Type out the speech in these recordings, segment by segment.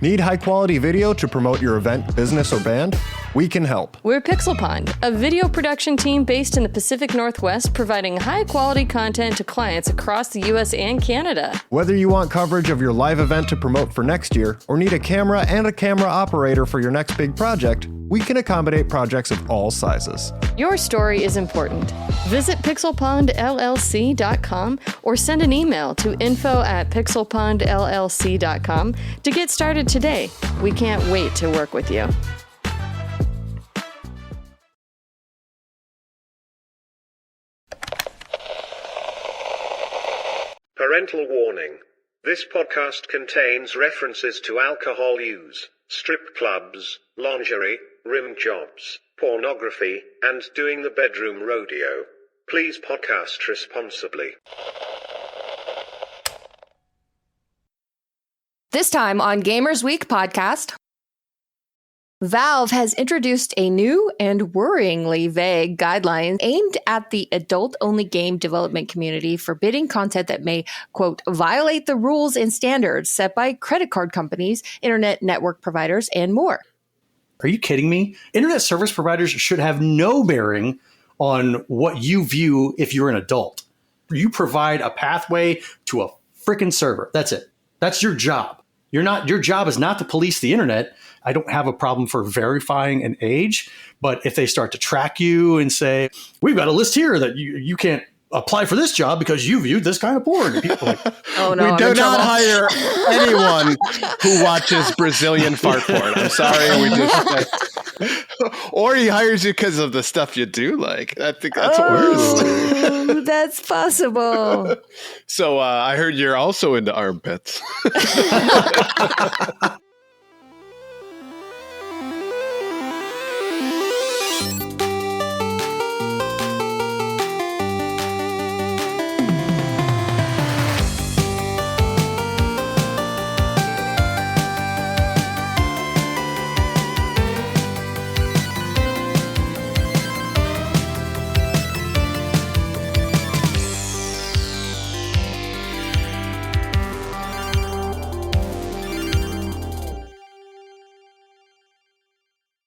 Need high-quality video to promote your event, business, or band? We can help. We're Pixel Pond, a video production team based in the Pacific Northwest, providing high-quality content to clients across the U.S. and Canada. Whether you want coverage of your live event to promote for next year, or need a camera and a camera operator for your next big project, we can accommodate projects of all sizes. Your story is important. Visit pixelpondllc.com or send an email to info@pixelpondllc.com to get started today. We can't wait to work with you. Parental warning. This podcast contains references to alcohol use, strip clubs, lingerie, rim jobs, pornography, and doing the bedroom rodeo. Please podcast responsibly. This time on Gamers Week podcast, Valve has introduced a new and worryingly vague guideline aimed at the adult-only game development community, forbidding content that may, quote, violate the rules and standards set by credit card companies, internet network providers, and more. Are you kidding me? Internet service providers should have no bearing on what you view if you're an adult. You provide a pathway to a freaking server. That's it. That's your job. Your job is not to police the internet. I don't have a problem for verifying an age, but if they start to track you and say, we've got a list here that you can't apply for this job because you viewed this kind of porn. And people are like, oh no, we do not hire anyone who watches Brazilian fart porn. I'm sorry. Or he hires you because of the stuff you do like. I think that's worse. That's possible. So I heard you're also into armpits.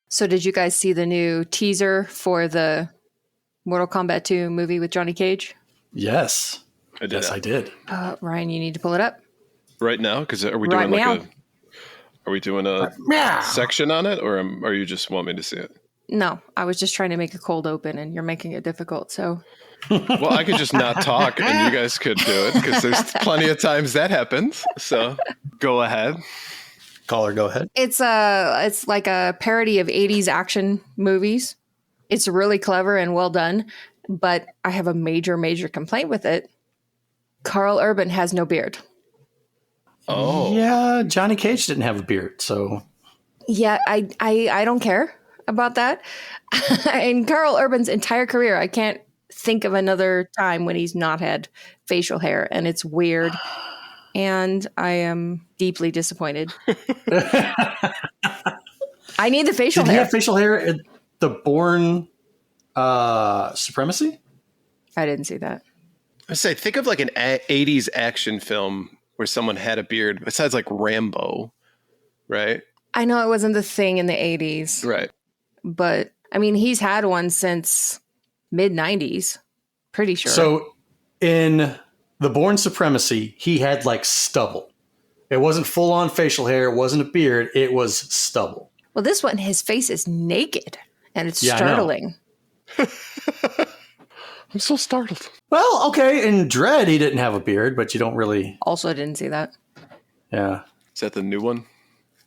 So did you guys see the new teaser for the Mortal Kombat 2 movie with Johnny Cage? yes. I did. Yes, I did. Ryan, you need to pull it up. Right now? Because are we Right doing now. are we doing a section on it, or are you just want me to see it? No, I was just trying to make a cold open and you're making it difficult. So Well, I could just not talk and you guys could do it because there's plenty of times that happens. So go ahead. Caller, go ahead. it's like a parody of 80s action movies. It's really clever and well done, but I have a major complaint with it. Carl Urban has no beard. Oh. Yeah, Johnny Cage didn't have a beard, so. Yeah, I don't care about that. In Carl Urban's entire career, I can't think of another time when he's not had facial hair, and it's weird. And I am deeply disappointed. I need the facial Did hair. he have facial hair at the Bourne Supremacy? I didn't see that. I say, think of like an 80s action film where someone had a beard, besides like Rambo, right? I know it wasn't the thing in the 80s, Right. but I mean, he's had one since mid-90s. Pretty sure. So in the Bourne Supremacy, he had like stubble. It wasn't full-on facial hair. It wasn't a beard. It was stubble. Well, this one, his face is naked, and it's Yeah, I know. startling. I'm so startled. Well, okay, in Dread, he didn't have a beard, but you don't really. Also, I didn't see that. Yeah. Is that the new one?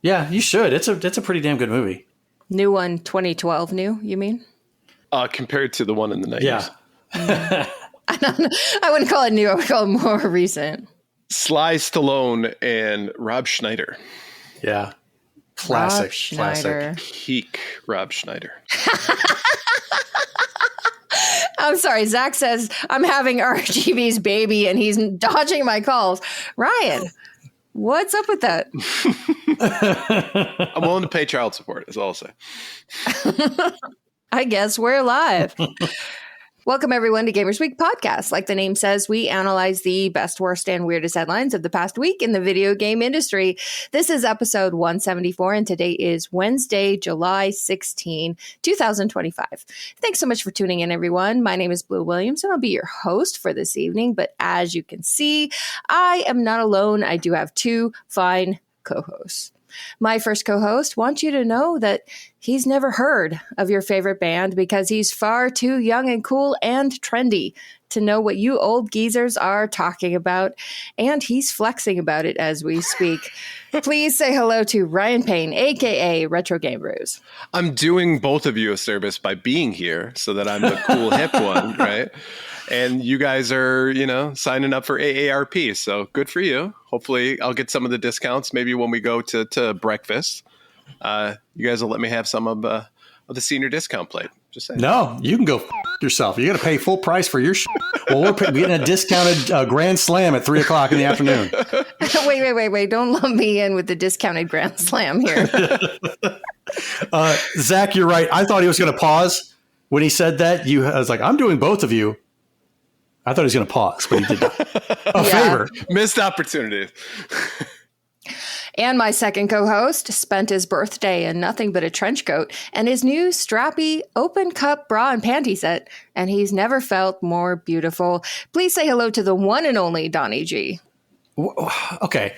Yeah, you should. It's a pretty damn good movie. New one, 2012 new, you mean? Compared to the one in the 90s. Yeah. I wouldn't call it new. I would call it more recent. Sly Stallone and Rob Schneider. Yeah. Classic. Rob Schneider. Classic. Peak Rob Schneider. I'm sorry. Zach says, I'm having RGB's baby and he's dodging my calls. Ryan, what's up with that? I'm willing to pay child support, is all I'll say. I guess we're live. Welcome, everyone, to Gamers Week podcast. Like the name says, we analyze the best, worst, and weirdest headlines of the past week in the video game industry. This is episode 174, and today is Wednesday, July 16, 2025. Thanks so much for tuning in, everyone. My name is Blue Williams, and I'll be your host for this evening. But as you can see, I am not alone. I do have two fine co-hosts. My first co-host wants you to know that he's never heard of your favorite band because he's far too young and cool and trendy to know what you old geezers are talking about, and he's flexing about it as we speak. Please say hello to Ryan Payne, aka Retro Game Brews. I'm doing both of you a service by being here so that I'm the cool hip one, right? And you guys are, signing up for AARP. So good for you. Hopefully I'll get some of the discounts. Maybe when we go to breakfast, you guys will let me have some of the senior discount plate. Just saying. No, you can go yourself. You got to pay full price for your Well, we're getting a discounted Grand Slam at 3:00 in the afternoon. Wait. Don't lump me in with the discounted Grand Slam here. Zach, you're right. I thought he was going to pause when he said that. I was like, I'm doing both of you. I thought he was going to pause, but he did not. Favor. Missed opportunity. And my second co-host spent his birthday in nothing but a trench coat and his new strappy open cup bra and panty set, and he's never felt more beautiful. Please say hello to the one and only Donnie G. Okay.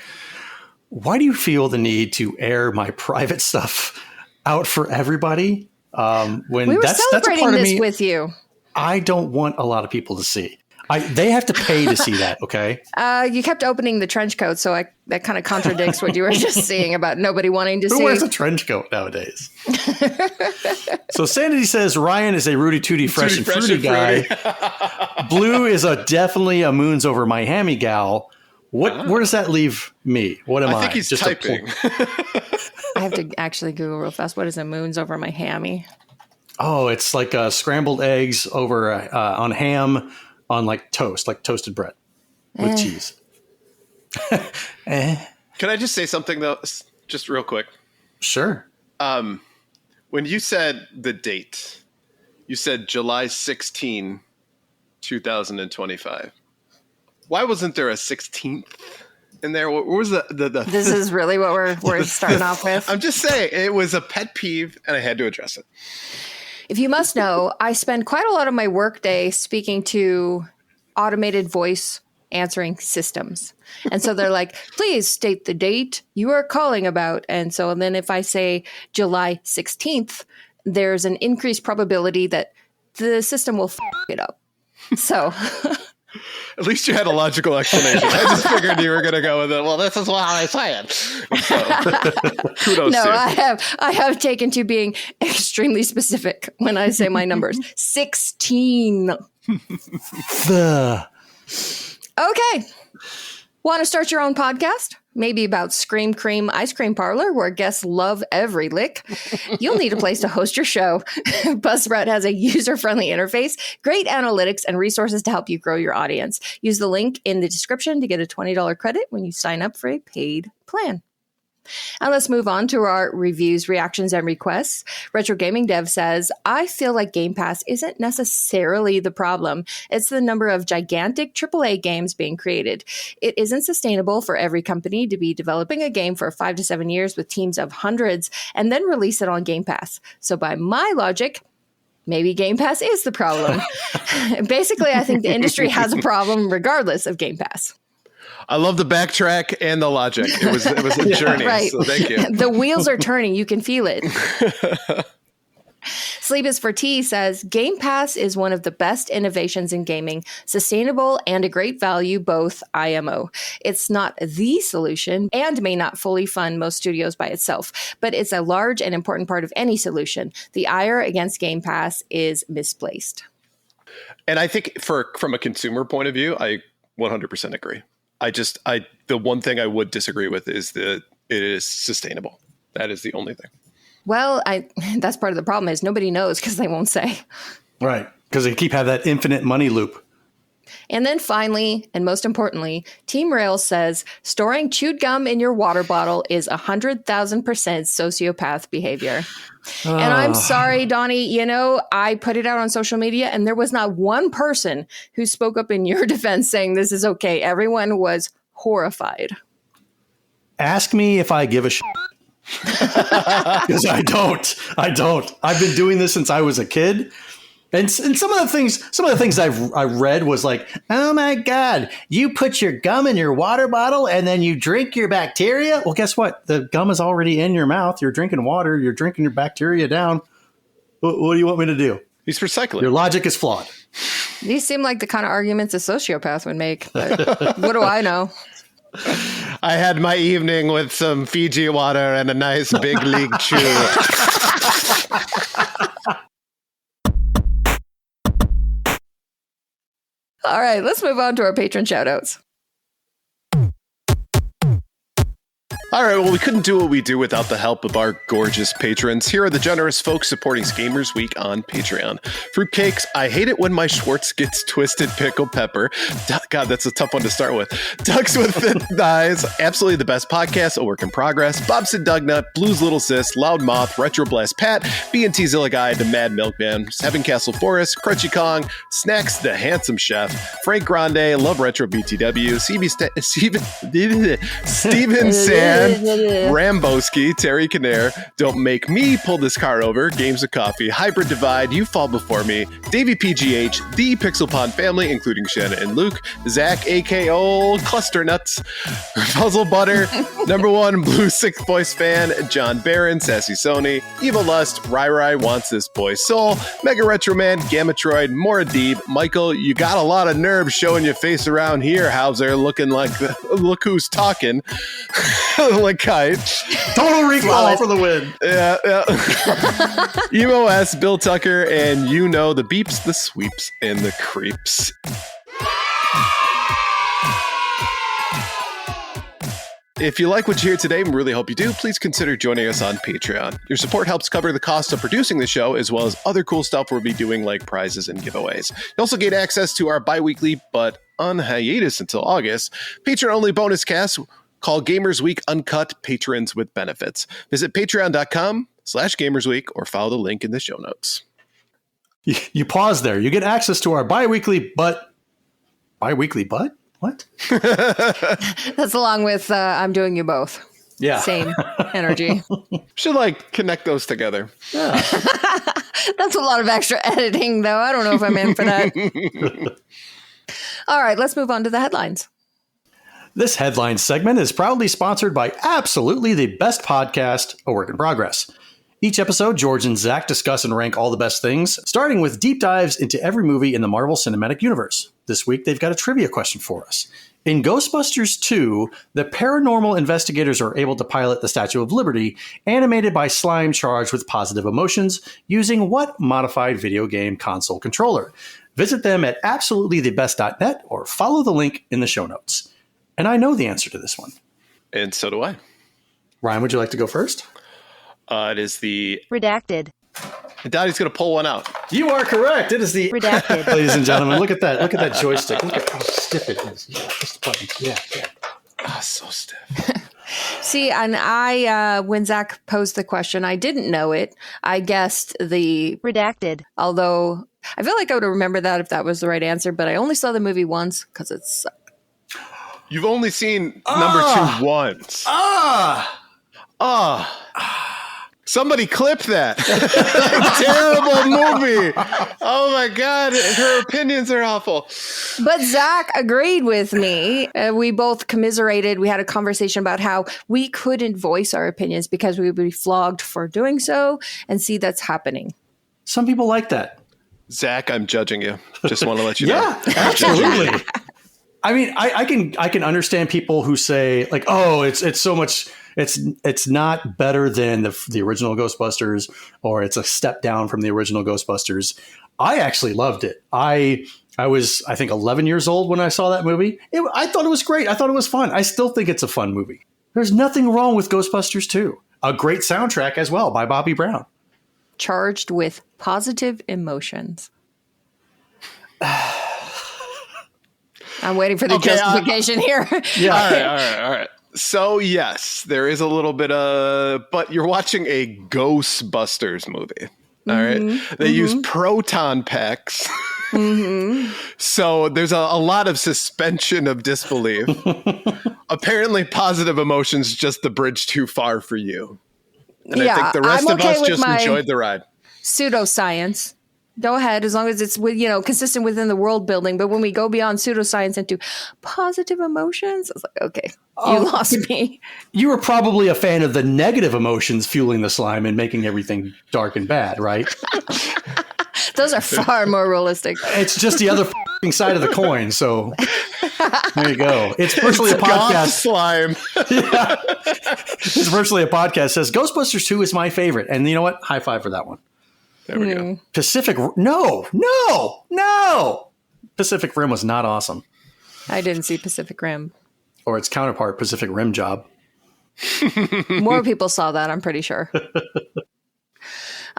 Why do you feel the need to air my private stuff out for everybody? When we were that's celebrating a part of this me with you. I don't want a lot of people to see. They have to pay to see that, okay? You kept opening the trench coat, so that kind of contradicts what you were just saying about nobody wanting to see. Who wears a trench coat nowadays? So Sanity says Ryan is a Rudy Tooty fresh and fruity guy. Blue is definitely a moons over my hammy gal. Where does that leave me? What am I? I think he's just typing. I have to actually Google real fast. What is a moons over my hammy? Oh, it's like scrambled eggs over on ham on like toast, like toasted bread with cheese. Can I just say something though, just real quick? Sure. When you said the date, you said July 16, 2025. Why wasn't there a 16th in there? What was the This is really what we're starting off with. I'm just saying it was a pet peeve and I had to address it. If you must know, I spend quite a lot of my workday speaking to automated voice answering systems. And so they're like, please state the date you are calling about. And so then if I say July 16th, there's an increased probability that the system will f it up. So at least you had a logical explanation. I just figured you were going to go with it. Well, this is what I said. So, kudos no, to you. I have taken to being extremely specific when I say my numbers. 16. Okay. Want to start your own podcast? Maybe about Scream Cream Ice Cream Parlor, where guests love every lick. You'll need a place to host your show. Buzzsprout has a user-friendly interface, great analytics, and resources to help you grow your audience. Use the link in the description to get a $20 credit when you sign up for a paid plan. And let's move on to our reviews, reactions, and requests. Retro Gaming Dev says, I feel like Game Pass isn't necessarily the problem. It's the number of gigantic AAA games being created. It isn't sustainable for every company to be developing a game for 5 to 7 years with teams of hundreds and then release it on Game Pass. So by my logic, maybe Game Pass is the problem. Basically, I think the industry has a problem regardless of Game Pass. I love the backtrack and the logic. It was a journey. Right. So thank you. The wheels are turning. You can feel it. Sleep is for Tea says, Game Pass is one of the best innovations in gaming, sustainable and a great value, both IMO. It's not the solution and may not fully fund most studios by itself, but it's a large and important part of any solution. The ire against Game Pass is misplaced. And I think from a consumer point of view, I 100% agree. The one thing I would disagree with is that it is sustainable. That is the only thing. Well, that's part of the problem is nobody knows because they won't say. Right. Because they keep having that infinite money loop. And then finally, and most importantly, Team Rails says storing chewed gum in your water bottle is 100,000% sociopath behavior. And I'm sorry, Donnie, you know, I put it out on social media and there was not one person who spoke up in your defense saying this is okay. Everyone was horrified. Ask me if I give a shit. Because I don't. I've been doing this since I was a kid. And some of the things I read was like, oh my God, you put your gum in your water bottle and then you drink your bacteria. Well, guess what? The gum is already in your mouth. You're drinking water. You're drinking your bacteria down. What do you want me to do? He's recycling. Your logic is flawed. These seem like the kind of arguments a sociopath would make. But what do I know? I had my evening with some Fiji water and a nice big league chew. All right, let's move on to our patron shoutouts. All right, well, we couldn't do what we do without the help of our gorgeous patrons. Here are the generous folks supporting Gamers Week on Patreon. Fruitcakes, I hate it when my Schwartz gets twisted pickle pepper. God, that's a tough one to start with. Ducks with Thin Thighs, absolutely the best podcast, a work in progress. Bobson Dugnut, Blues Little Sis, Loud Moth, Retro Blast Pat, B&T Zilla Guy, The Mad Milkman, Heaven Castle Forest, Crunchy Kong, Snacks the Handsome Chef, Frank Grande, Love Retro BTW, Steven Sand, Ramboski, Terry Kinnair, Don't Make Me Pull This Car Over, Games of Coffee, Hybrid Divide, You Fall Before Me, Davey PGH, The Pixel Pond Family, including Shanna and Luke, Zach, AKO, Cluster Nuts, Puzzle Butter, Number One Blue Sixth Voice Fan, John Barron, Sassy Sony, Evil Lust, Rai Wants This Boy's Soul, Mega Retro Man, Gamatroid, Mora Deeb, Michael, you got a lot of nerves showing your face around here, Hauser, looking like, look who's talking. Like kite. Total recall for the win. Yeah. Emo S, Bill Tucker, and you know the beeps, the sweeps, and the creeps. If you like what you hear today, and we really hope you do, please consider joining us on Patreon. Your support helps cover the cost of producing the show, as well as other cool stuff we'll be doing like prizes and giveaways. You also get access to our bi-weekly, but on hiatus until August, Patreon-only bonus cast called Gamers Week Uncut Patrons with Benefits. Visit patreon.com/gamersweek or follow the link in the show notes. You pause there. You get access to our bi-weekly but what? That's along with I'm doing you both. Yeah. Same energy. Should like connect those together. Yeah. That's a lot of extra editing, though. I don't know if I'm in for that. All right, let's move on to the headlines. This headline segment is proudly sponsored by absolutely the best podcast, A Work in Progress. Each episode, George and Zach discuss and rank all the best things, starting with deep dives into every movie in the Marvel Cinematic Universe. This week, they've got a trivia question for us. In Ghostbusters 2, the paranormal investigators are able to pilot the Statue of Liberty, animated by slime charged with positive emotions, using what modified video game console controller? Visit them at absolutelythebest.net or follow the link in the show notes. And I know the answer to this one. And so do I. Ryan, would you like to go first? It is the... Redacted. Daddy's going to pull one out. You are correct. It is the... Redacted. Ladies and gentlemen, look at that. Look at that joystick. Look at how stiff it is. Yeah, just the buttons. Yeah. Oh, so stiff. See, and I, when Zach posed the question, I didn't know it. I guessed the... Redacted. Although, I feel like I would have remembered that if that was the right answer, but I only saw the movie once because it sucked. You've only seen number 2 once. Somebody clip that. Terrible movie. Oh my God. Her opinions are awful. But Zach agreed with me. We both commiserated. We had a conversation about how we couldn't voice our opinions because we would be flogged for doing so. And see, that's happening. Some people like that. Zach, I'm judging you. Just want to let you know. Yeah, absolutely. I mean, I can understand people who say like, oh, it's so much. It's not better than the original Ghostbusters, or it's a step down from the original Ghostbusters. I actually loved it. I was, I think, 11 years old when I saw that movie. I thought it was great. I thought it was fun. I still think it's a fun movie. There's nothing wrong with Ghostbusters 2. A great soundtrack as well by Bobby Brown. Charged with positive emotions. I'm waiting for the Okay, justification here. Yeah. All right. So, yes, there is a little bit but you're watching a Ghostbusters movie. All right. They use proton packs. So there's a lot of suspension of disbelief. Apparently, positive emotions just the bridge too far for you. And I think the rest of us just enjoyed the ride. Pseudoscience. Go ahead, as long as it's consistent within the world building. But when we go beyond pseudoscience into positive emotions, I was like, okay, you lost me. You were probably a fan of the negative emotions fueling the slime and making everything dark and bad, right? Those are far more realistic. It's just the other side of the coin. So there you go. It's virtually a podcast. Slime. Yeah. It's virtually a podcast that says Ghostbusters 2 is my favorite. And you know what? High five for that one. There we go. No. Pacific Rim was not awesome. I didn't see Pacific Rim. Or its counterpart, Pacific Rim Job. More people saw that, I'm pretty sure.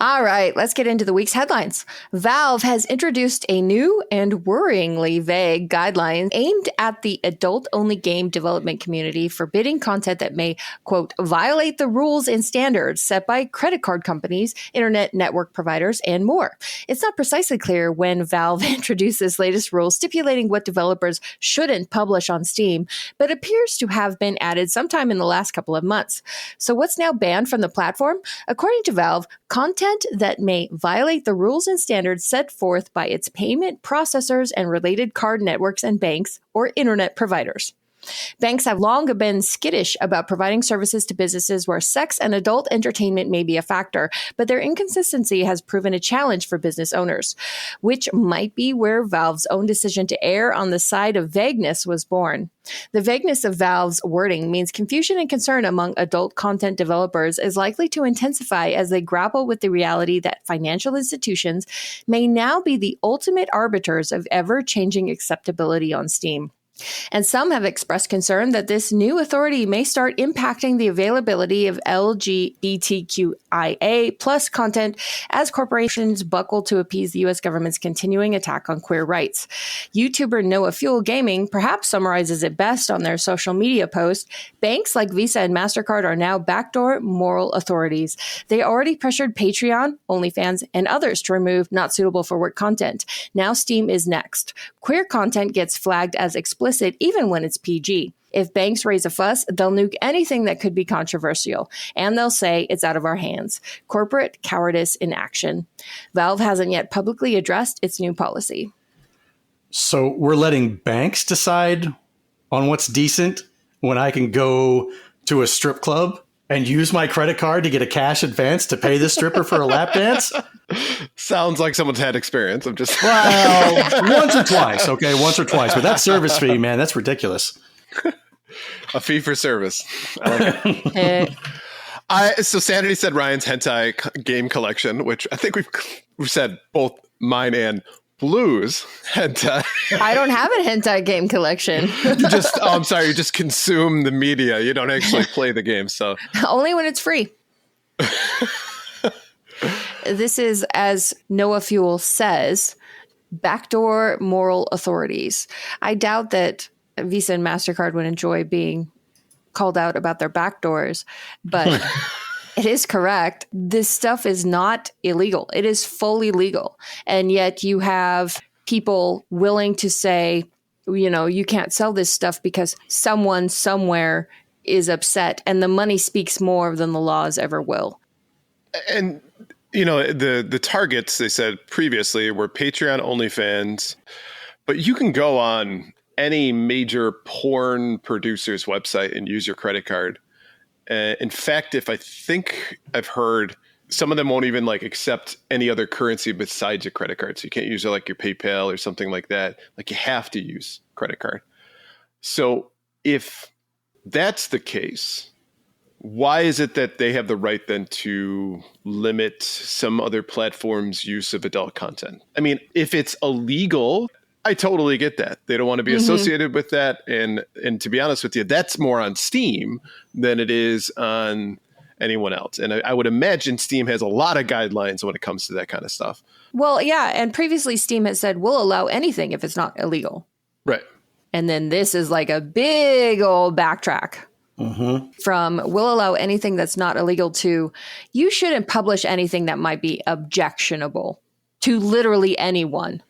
All right, let's get into the week's headlines. Valve has introduced a new and worryingly vague guideline aimed at the adult-only game development community, forbidding content that may, quote, violate the rules and standards set by credit card companies, internet network providers, and more. It's not precisely clear when Valve introduced this latest rule stipulating what developers shouldn't publish on Steam, but appears to have been added sometime in the last couple of months. So what's now banned from the platform? According to Valve, content that may violate the rules and standards set forth by its payment processors and related card networks and banks or internet providers. Banks have long been skittish about providing services to businesses where sex and adult entertainment may be a factor, but their inconsistency has proven a challenge for business owners, which might be where Valve's own decision to err on the side of vagueness was born. The vagueness of Valve's wording means confusion and concern among adult content developers is likely to intensify as they grapple with the reality that financial institutions may now be the ultimate arbiters of ever-changing acceptability on Steam. And some have expressed concern that this new authority may start impacting the availability of LGBTQIA plus content as corporations buckle to appease the U.S. government's continuing attack on queer rights. YouTuber Noah Fuel Gaming perhaps summarizes it best on their social media post. Banks like Visa and MasterCard are now backdoor moral authorities. They already pressured Patreon, OnlyFans, and others to remove not suitable for work content. Now Steam is next. Queer content gets flagged as explicit even when it's PG. If banks raise a fuss, they'll nuke anything that could be controversial, and they'll say it's out of our hands. Corporate cowardice in action. Valve hasn't yet publicly addressed its new policy. So we're letting banks decide on what's decent when I can go to a strip club and use my credit card to get a cash advance to pay the stripper for a lap dance? Sounds like someone's had experience. I'm just once or twice. Once or twice. But that service fee, man, that's ridiculous. A fee for service. I like it. So Sanity said Ryan's hentai game collection, which I think we've said both mine and Blue's hentai. I don't have a hentai game collection. You just consume the media. You don't actually play the game. So only when it's free. This is, as Noah Fuel says, backdoor moral authorities. I doubt that Visa and MasterCard would enjoy being called out about their backdoors, but it is correct. This stuff is not illegal. It is fully legal. And yet you have people willing to say, you can't sell this stuff because someone somewhere is upset, and the money speaks more than the laws ever will. And the targets, they said previously, were Patreon, OnlyFans, but you can go on any major porn producer's website and use your credit card. In fact, I think I've heard some of them won't even accept any other currency besides your credit card. So you can't use your PayPal or something like that. You have to use credit card. So if that's the case, why is it that they have the right then to limit some other platforms' use of adult content? I mean, if it's illegal, I totally get that. They don't want to be associated with that. And to be honest with you, that's more on Steam than it is on anyone else. And I would imagine Steam has a lot of guidelines when it comes to that kind of stuff. Well, yeah. And previously Steam has said, we'll allow anything if it's not illegal. Right. And then this is like a big old backtrack. From will allow anything that's not illegal to you shouldn't publish anything that might be objectionable to literally anyone.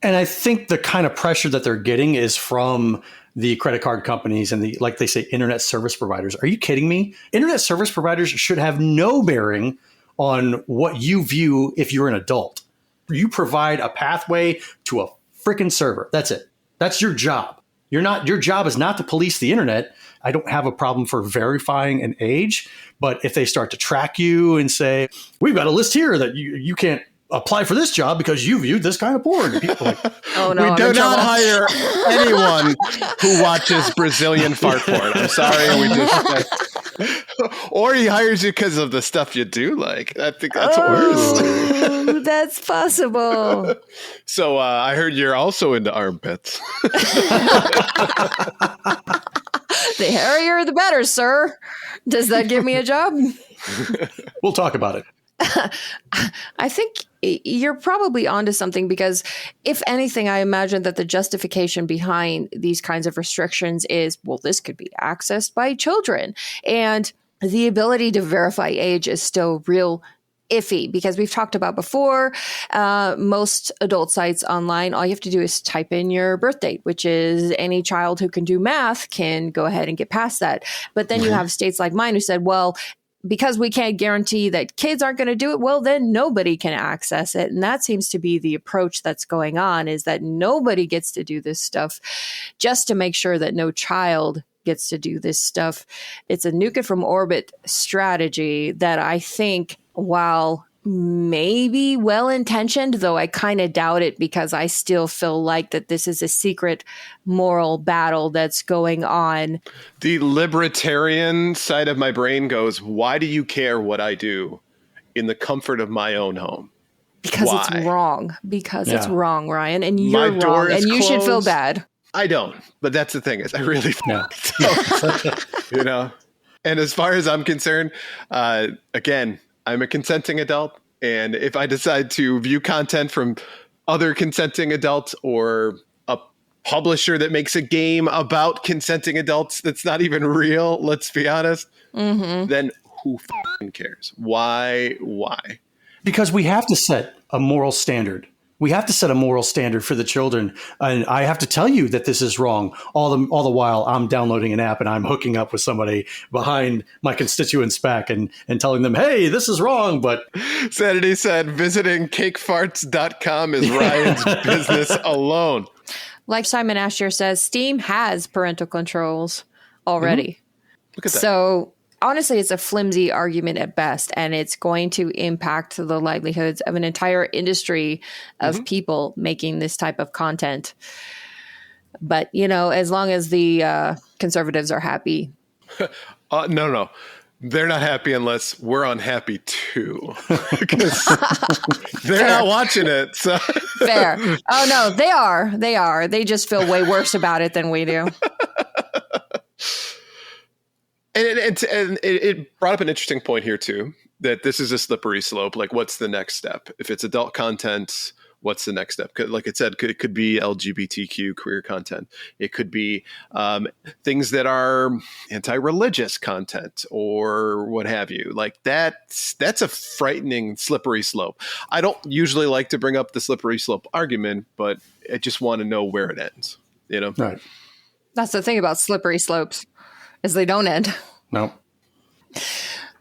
And I think the kind of pressure that they're getting is from the credit card companies and the, like they say, internet service providers. Are you kidding me? Internet service providers should have no bearing on what you view if you're an adult. You provide a pathway to a freaking server. That's it. That's your job. Your job is not to police the internet. I don't have a problem for verifying an age, but if they start to track you and say, we've got a list here that you can't apply for this job because you viewed this kind of porn. And people are like, oh no, we do not hire anyone who watches Brazilian fart porn. I'm sorry. We just, or he hires you because of the stuff you do like. I think that's worse. That's possible. So I heard you're also into armpits. The hairier, the better, sir. Does that give me a job? We'll talk about it. I think you're probably onto something because if anything, I imagine that the justification behind these kinds of restrictions is, well, this could be accessed by children. And the ability to verify age is still real iffy because we've talked about before, most adult sites online, all you have to do is type in your birth date, which is any child who can do math can go ahead and get past that. But then you have states like mine who said, well, because we can't guarantee that kids aren't going to do it, well, then nobody can access it. And that seems to be the approach that's going on, is that nobody gets to do this stuff just to make sure that no child gets to do this stuff. It's a nuke it from orbit strategy that I think, while maybe well-intentioned, though I kind of doubt it because I still feel like that this is a secret moral battle that's going on. The libertarian side of my brain goes, why do you care what I do in the comfort of my own home? Because Why? It's wrong. Because it's wrong, Ryan. And you're wrong. And you should feel bad. I don't. But that's the thing is I really don't. You know? And as far as I'm concerned, again, I'm a consenting adult. And if I decide to view content from other consenting adults or a publisher that makes a game about consenting adults that's not even real, let's be honest, then who f***ing cares? Why? Because we have to set a moral standard. We have to set a moral standard for the children. And I have to tell you that this is wrong. All the while I'm downloading an app and I'm hooking up with somebody behind my constituent's back and telling them, hey, this is wrong. But Sanity said visiting cakefarts.com is Ryan's business alone. Like Simon Asher says, Steam has parental controls already. Look at that. So honestly, it's a flimsy argument at best, and it's going to impact the livelihoods of an entire industry of people making this type of content. But, you know, as long as the conservatives are happy. No. They're not happy unless we're unhappy too. Because they're not watching it. So. Fair. Oh, no, they are. They are. They just feel way worse about it than we do. And it brought up an interesting point here, too, that this is a slippery slope. Like, what's the next step? If it's adult content, what's the next step? Like it said, it could be LGBTQ queer content. It could be things that are anti-religious content or what have you. Like that's a frightening slippery slope. I don't usually like to bring up the slippery slope argument, but I just want to know where it ends, you know? right. That's the thing about slippery slopes, is they don't end. No.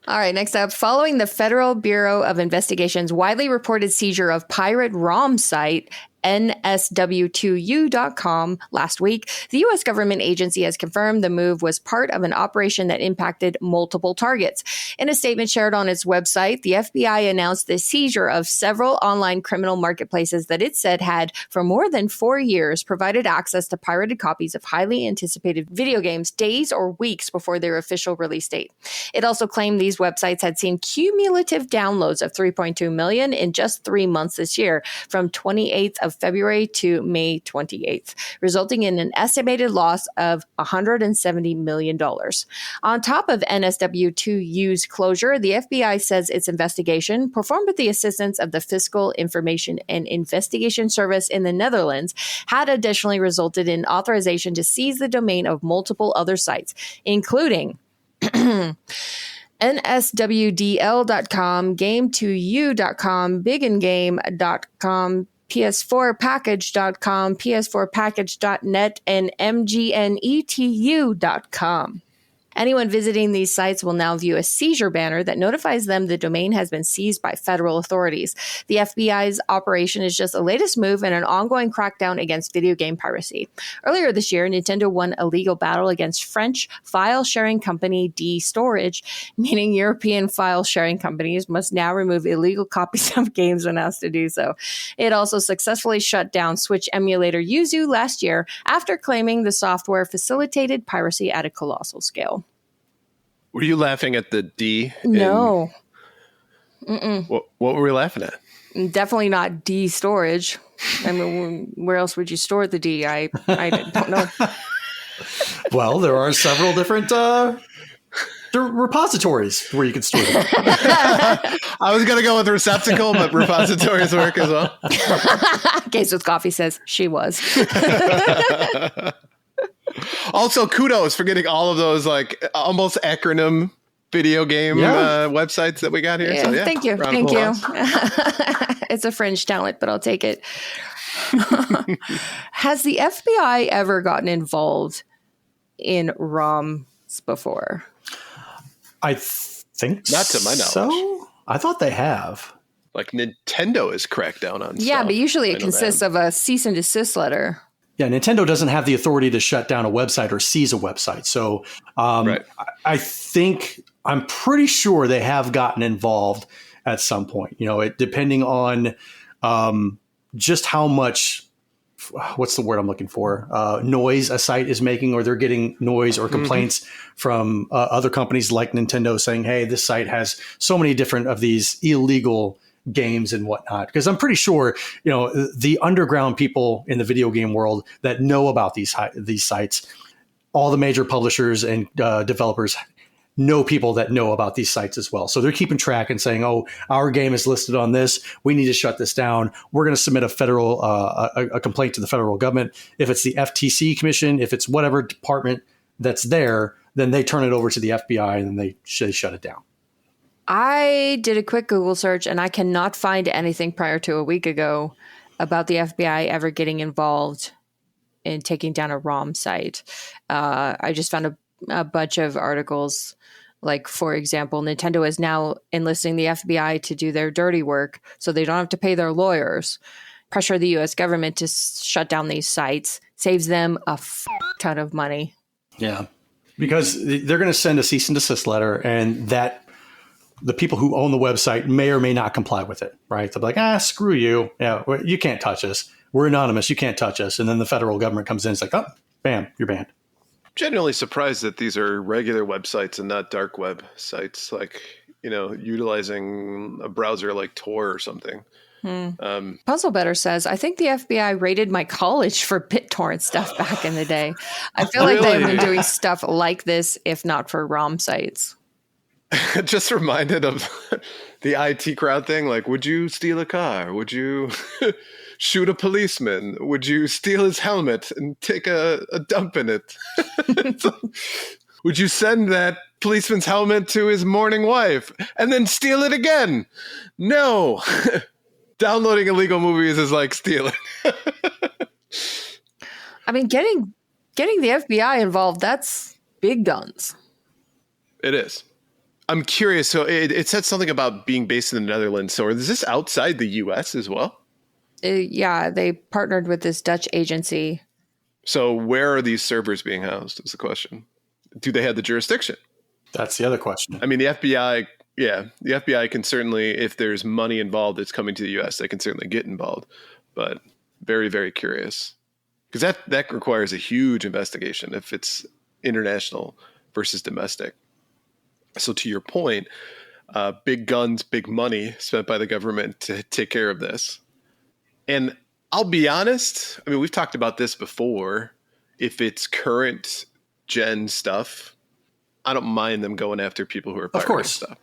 All right, next up, following the Federal Bureau of Investigation's widely reported seizure of pirate ROM site NSW2U.com last week, the U.S. government agency has confirmed the move was part of an operation that impacted multiple targets. In a statement shared on its website, the FBI announced the seizure of several online criminal marketplaces that it said had, for more than 4 years, provided access to pirated copies of highly anticipated video games days or weeks before their official release date. It also claimed these websites had seen cumulative downloads of 3.2 million in just 3 months this year, from 28th of of February to May 28th, resulting in an estimated loss of $170 million. On top of NSW2U's closure, the FBI says its investigation, performed with the assistance of the Fiscal Information and Investigation Service in the Netherlands, had additionally resulted in authorization to seize the domain of multiple other sites, including nswdl.com, game2u.com, bigandgame.com, ps4package.com, ps4package.net, and mgnetu.com. Anyone visiting these sites will now view a seizure banner that notifies them the domain has been seized by federal authorities. The FBI's operation is just the latest move in an ongoing crackdown against video game piracy. Earlier this year, Nintendo won a legal battle against French file sharing company D-Storage, meaning European file sharing companies must now remove illegal copies of games when asked to do so. It also successfully shut down Switch emulator Yuzu last year after claiming the software facilitated piracy at a colossal scale. Were you laughing at the D? No. What were we laughing at? Definitely not D storage. I mean, where else would you store the D? I don't know. Well, there are several different repositories where you can store them. I was going to go with receptacle, but repositories work as well. Case with Coffee says she was. Also, kudos for getting all of those like almost acronym video game websites that we got here. Yeah, So, thank you. Thank you. It's a fringe talent, but I'll take it. Has the FBI ever gotten involved in ROMs before? I think not to my knowledge. So I thought they have. Like Nintendo has cracked down on Yeah, stuff. but usually it consists of a cease and desist letter. Yeah, Nintendo doesn't have the authority to shut down a website or seize a website. So I'm pretty sure they have gotten involved at some point. You know, depending on just how much, what's the word I'm looking for, noise a site is making, or they're getting noise or complaints from other companies like Nintendo saying, hey, this site has so many different of these illegal games and whatnot. Because I'm pretty sure, you know, the underground people in the video game world that know about these sites, all the major publishers and developers know people that know about these sites as well. So they're keeping track and saying, oh, our game is listed on this. We need to shut this down. We're going to submit a federal a complaint to the federal government. If it's the FTC commission, if it's whatever department that's there, then they turn it over to the FBI and then they shut it down. I did a quick Google search and I cannot find anything prior to a week ago about the FBI ever getting involved in taking down a ROM site. I just found a bunch of articles. Like, for example, Nintendo is now enlisting the FBI to do their dirty work so they don't have to pay their lawyers. Pressure the U.S. government to shut down these sites saves them a ton of money. Yeah, because they're going to send a cease and desist letter, and that the people who own the website may or may not comply with it, right? They'll be like, screw you. Yeah, you can't touch us. We're anonymous. You can't touch us. And then the federal government comes in. It's like, oh, bam, you're banned. Genuinely surprised that these are regular websites and not dark web sites, like, you know, utilizing a browser like Tor or something. Puzzle Better says, I think the FBI raided my college for BitTorrent stuff back in the day. I feel like they've been doing stuff like this, if not for ROM sites. Just reminded of the IT crowd thing. Like, would you steal a car? Would you shoot a policeman? Would you steal his helmet and take a dump in it? Would you send that policeman's helmet to his mourning wife and then steal it again? No. Downloading illegal movies is like stealing. I mean, getting the FBI involved, that's big guns. It is. I'm curious. So it said something about being based in the Netherlands. So is this outside the U.S. as well? Yeah, they partnered with this Dutch agency. So where are these servers being housed is the question. Do they have the jurisdiction? That's the other question. I mean, the FBI, the FBI can certainly, if there's money involved that's coming to the U.S., they can certainly get involved. But very, very curious. Because that requires a huge investigation if it's international versus domestic. So to your point, big guns, big money spent by the government to take care of this. And I'll be honest. I mean, we've talked about this before. If it's current gen stuff, I don't mind them going after people who are pirating stuff.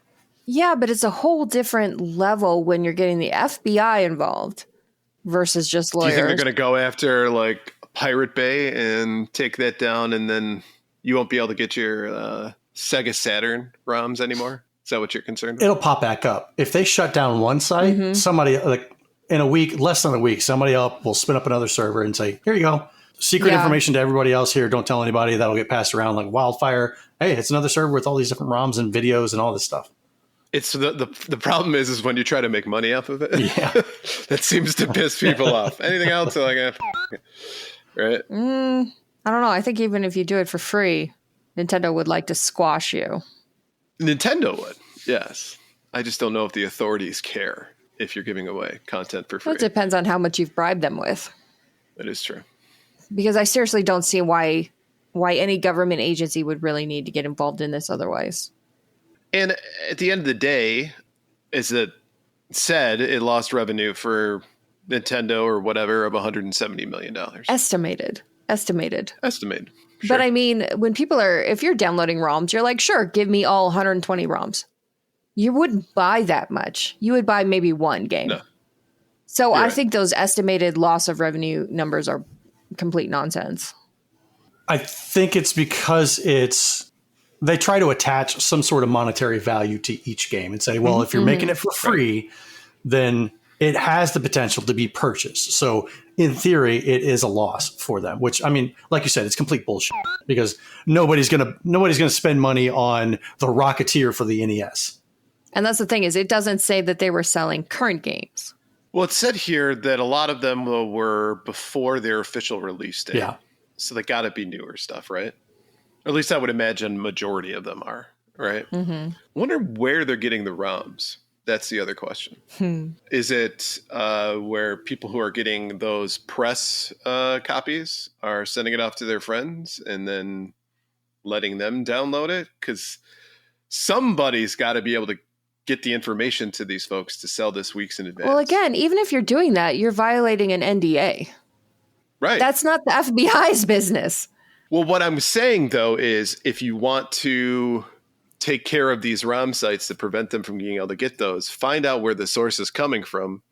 Yeah, but it's a whole different level when you're getting the FBI involved versus just lawyers. Do you think they're going to go after like Pirate Bay and take that down, and then you won't be able to get your Sega Saturn ROMs anymore? Is that what you're concerned with? It'll pop back up. If they shut down one site, somebody like in a week, less than a week, somebody else will spin up another server and say, here you go. Secret information to everybody else here. Don't tell anybody. That'll get passed around like wildfire. Hey, it's another server with all these different ROMs and videos and all this stuff. It's the problem is when you try to make money off of it. Yeah. That seems to piss people off. Anything else? Like, right? I don't know. I think even if you do it for free, Nintendo would like to squash you. Nintendo would, yes. I just don't know if the authorities care if you're giving away content for free. Well, it depends on how much you've bribed them with. That is true. Because I seriously don't see why any government agency would really need to get involved in this otherwise. And at the end of the day, as it said, it lost revenue for Nintendo or whatever of $170 million. Estimated. Sure. But I mean, when if you're downloading ROMs, you're like, sure, give me all 120 ROMs. You wouldn't buy that much. You would buy maybe one game. No. So I think those estimated loss of revenue numbers are complete nonsense. I think it's because they try to attach some sort of monetary value to each game and say, well, if you're making it for free, then it has the potential to be purchased. So in theory, it is a loss for them, which, I mean, like you said, it's complete bullshit because nobody's going to spend money on the Rocketeer for the NES. And that's the thing is it doesn't say that they were selling current games. Well, it said here that a lot of them were before their official release date. Yeah. So they got to be newer stuff, right? Or at least I would imagine majority of them are, right? I wonder where they're getting the ROMs. That's the other question. Is it where people who are getting those press copies are sending it off to their friends and then letting them download it? Because somebody's got to be able to get the information to these folks to sell this weeks in advance. Well, again, even if you're doing that, you're violating an NDA. Right. That's not the FBI's business. Well, what I'm saying, though, is if you want to take care of these ROM sites to prevent them from being able to get those, find out where the source is coming from,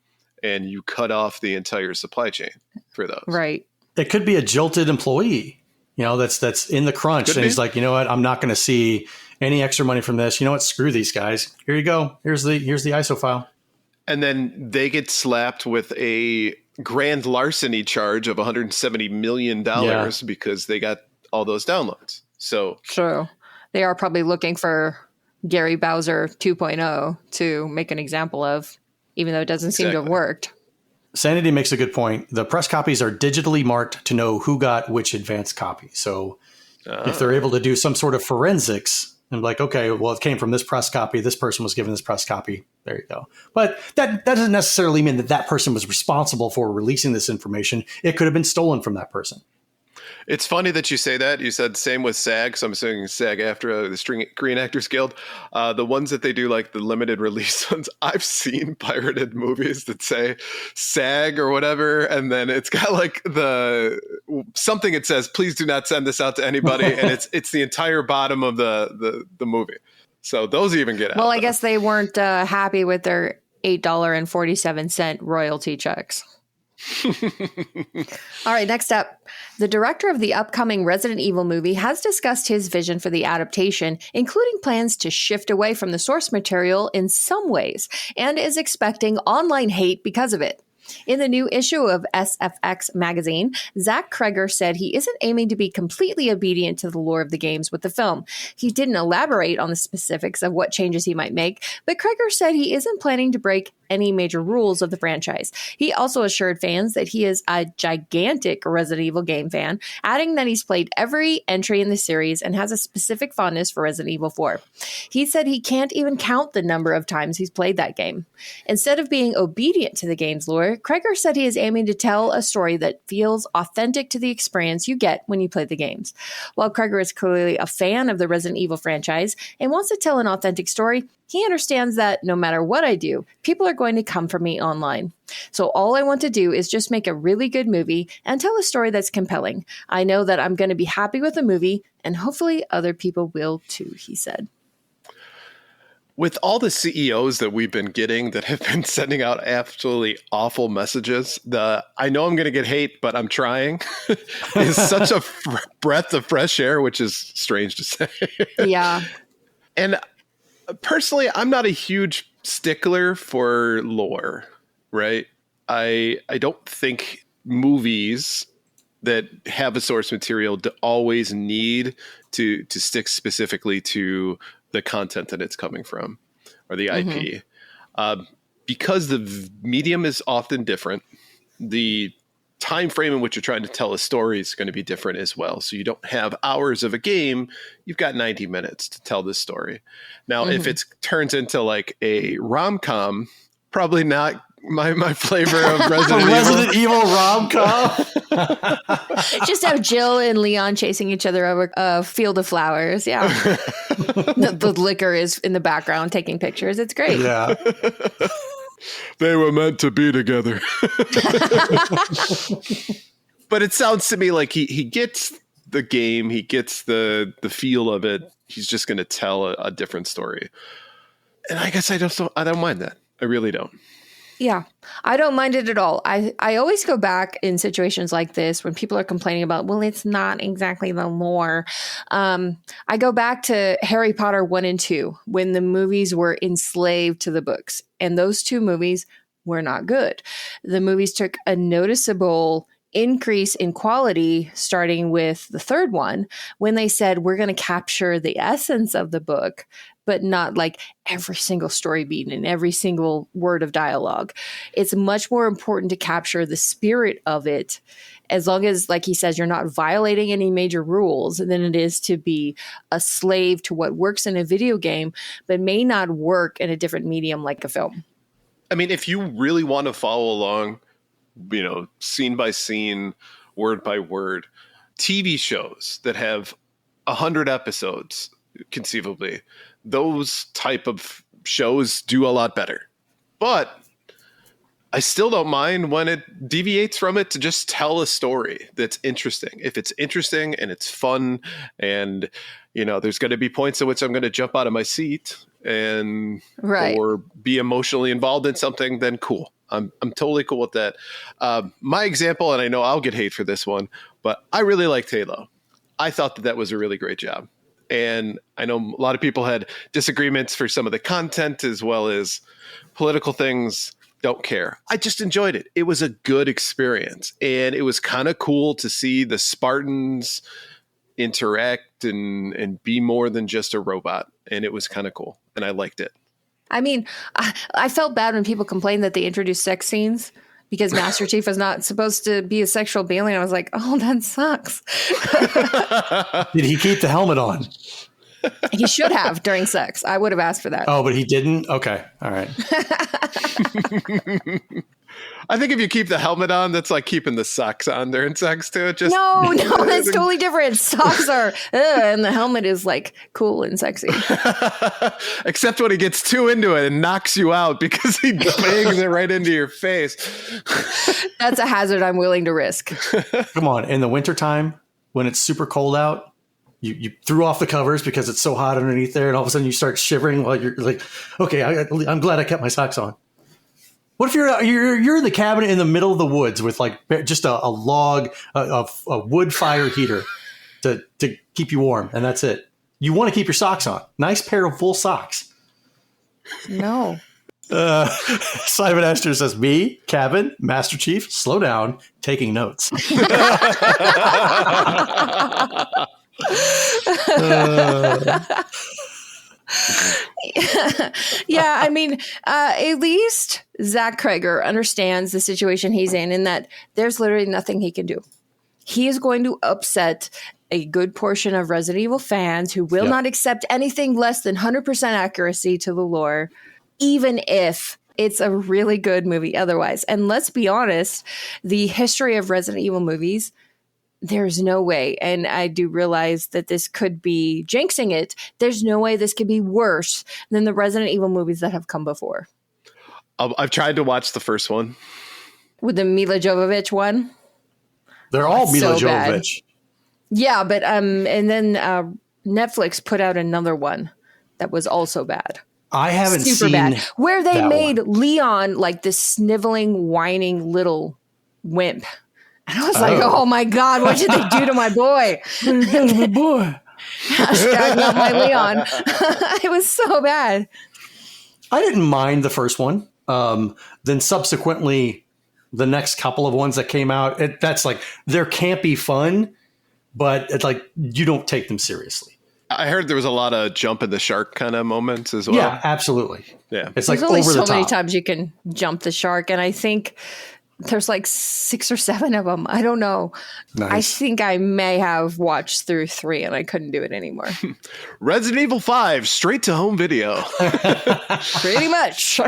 and you cut off the entire supply chain for those. Right. It could be a jilted employee, that's in the crunch. Could and be. He's like, you know what? I'm not going to see any extra money from this. You know what? Screw these guys. Here you go. Here's the ISO file. And then they get slapped with a grand larceny charge of $170 million because they got all those downloads. So true. They are probably looking for Gary Bowser 2.0 to make an example of, even though it doesn't seem to have worked. Sanity makes a good point. The press copies are digitally marked to know who got which advanced copy. So if they're able to do some sort of forensics and like, okay, well, it came from this press copy. This person was given this press copy. There you go. But that doesn't necessarily mean that person was responsible for releasing this information. It could have been stolen from that person. It's funny that you say that. You said same with SAG. So I'm assuming SAG after the Screen Actors Guild. The ones that they do like the limited release ones, I've seen pirated movies that say SAG or whatever. And then it's got like something it says, please do not send this out to anybody. And it's the entire bottom of the movie. So those even get out. Well, I guess they weren't happy with their $8.47 royalty checks. All right, next up. The director of the upcoming Resident Evil movie has discussed his vision for the adaptation, including plans to shift away from the source material in some ways, and is expecting online hate because of it. In the new issue of SFX magazine, Zach Kreger said he isn't aiming to be completely obedient to the lore of the games with the film. He didn't elaborate on the specifics of what changes he might make, but Kreger said he isn't planning to break any major rules of the franchise. He also assured fans that he is a gigantic Resident Evil game fan, adding that he's played every entry in the series and has a specific fondness for Resident Evil 4. He said he can't even count the number of times he's played that game. Instead of being obedient to the game's lore, Kreger said he is aiming to tell a story that feels authentic to the experience you get when you play the games. While Kreger is clearly a fan of the Resident Evil franchise and wants to tell an authentic story, he understands that no matter what I do, people are going to come from me online. So all I want to do is just make a really good movie and tell a story that's compelling. I know that I'm going to be happy with the movie, and hopefully other people will too, he said. With all the CEOs that we've been getting that have been sending out absolutely awful messages, I know I'm going to get hate, but I'm trying is such a breath of fresh air, which is strange to say. Yeah. And personally, I'm not a huge stickler for lore, right? I don't think movies that have a source material always need to stick specifically to the content that it's coming from or the IP. Because the medium is often different, the time frame in which you're trying to tell a story is going to be different as well. So you don't have hours of a game, you've got 90 minutes to tell this story. Now, if it turns into like a rom-com, probably not my flavor of Resident Evil rom-com. Just have Jill and Leon chasing each other over a field of flowers. Yeah. the liquor is in the background taking pictures. It's great. Yeah. They were meant to be together. But it sounds to me like he gets the game. He gets the feel of it. He's just going to tell a different story. And I guess I don't mind that. I really don't. Yeah, I don't mind it at all. I always go back in situations like this when people are complaining about, well, it's not exactly the lore. I go back to Harry Potter 1 and 2 when the movies were enslaved to the books. And those two movies were not good. The movies took a noticeable increase in quality starting with the third one when they said, we're going to capture the essence of the book, but not like every single story beat and every single word of dialogue. It's much more important to capture the spirit of it, as long as, like he says, you're not violating any major rules, than it is to be a slave to what works in a video game, but may not work in a different medium like a film. I mean, if you really want to follow along, scene by scene, word by word, TV shows that have 100 episodes, conceivably, those type of shows do a lot better. But I still don't mind when it deviates from it to just tell a story that's interesting. If it's interesting and it's fun and, there's going to be points at which I'm going to jump out of my seat and or be emotionally involved in something, then cool. I'm totally cool with that. My example, and I know I'll get hate for this one, but I really liked Halo. I thought that was a really great job. And I know a lot of people had disagreements for some of the content as well as political things. Don't care. I just enjoyed it. It was a good experience. And it was kind of cool to see the Spartans interact and be more than just a robot. And it was kind of cool. And I liked it. I mean, I felt bad when people complained that they introduced sex scenes because Master Chief was not supposed to be a sexual being. I was like, oh, that sucks. Did he keep the helmet on? He should have during sex. I would have asked for that. Oh, but he didn't? Okay. All right. I think if you keep the helmet on, that's like keeping the socks on during sex too. No, that's totally different. Socks are, and the helmet is like cool and sexy. Except when he gets too into it and knocks you out because he bangs it right into your face. That's a hazard I'm willing to risk. Come on. In the wintertime, when it's super cold out, you threw off the covers because it's so hot underneath there, and all of a sudden you start shivering while you're like, okay, I'm glad I kept my socks on. What if you're in the cabin in the middle of the woods with like just a log, a wood fire heater to keep you warm, and that's it? You want to keep your socks on. Nice pair of full socks. No. Simon Astor says, me, cabin, Master Chief, slow down, taking notes. Yeah, I mean, at least Zach Kreger understands the situation he's in that there's literally nothing he can do. He is going to upset a good portion of Resident Evil fans who will not accept anything less than 100% accuracy to the lore, even if it's a really good movie otherwise. And let's be honest, the history of Resident Evil movies, there's no way, and I do realize that this could be jinxing it, there's no way this could be worse than the Resident Evil movies that have come before. I've tried to watch the first one. With the Mila Jovovich one. They're all Mila so bad. Jovovich. Yeah, but and then Netflix put out another one that was also bad. I haven't Super seen bad. Where they that made one. Leon like this sniveling, whining little wimp. And I was like, oh my God, what did they do to my boy? my boy. Not my Leon. It was so bad. I didn't mind the first one. Then subsequently, the next couple of ones that came out, that's like, they're campy fun, but it's like, you don't take them seriously. I heard there was a lot of jump in the shark kind of moments as well. Yeah, absolutely. Yeah. It's There's like only over so the many top. times you can jump the shark. And I think there's like 6 or 7 of them. I don't know. Nice. I think I may have watched through 3 and I couldn't do it anymore. Resident Evil 5, straight to home video. Pretty much.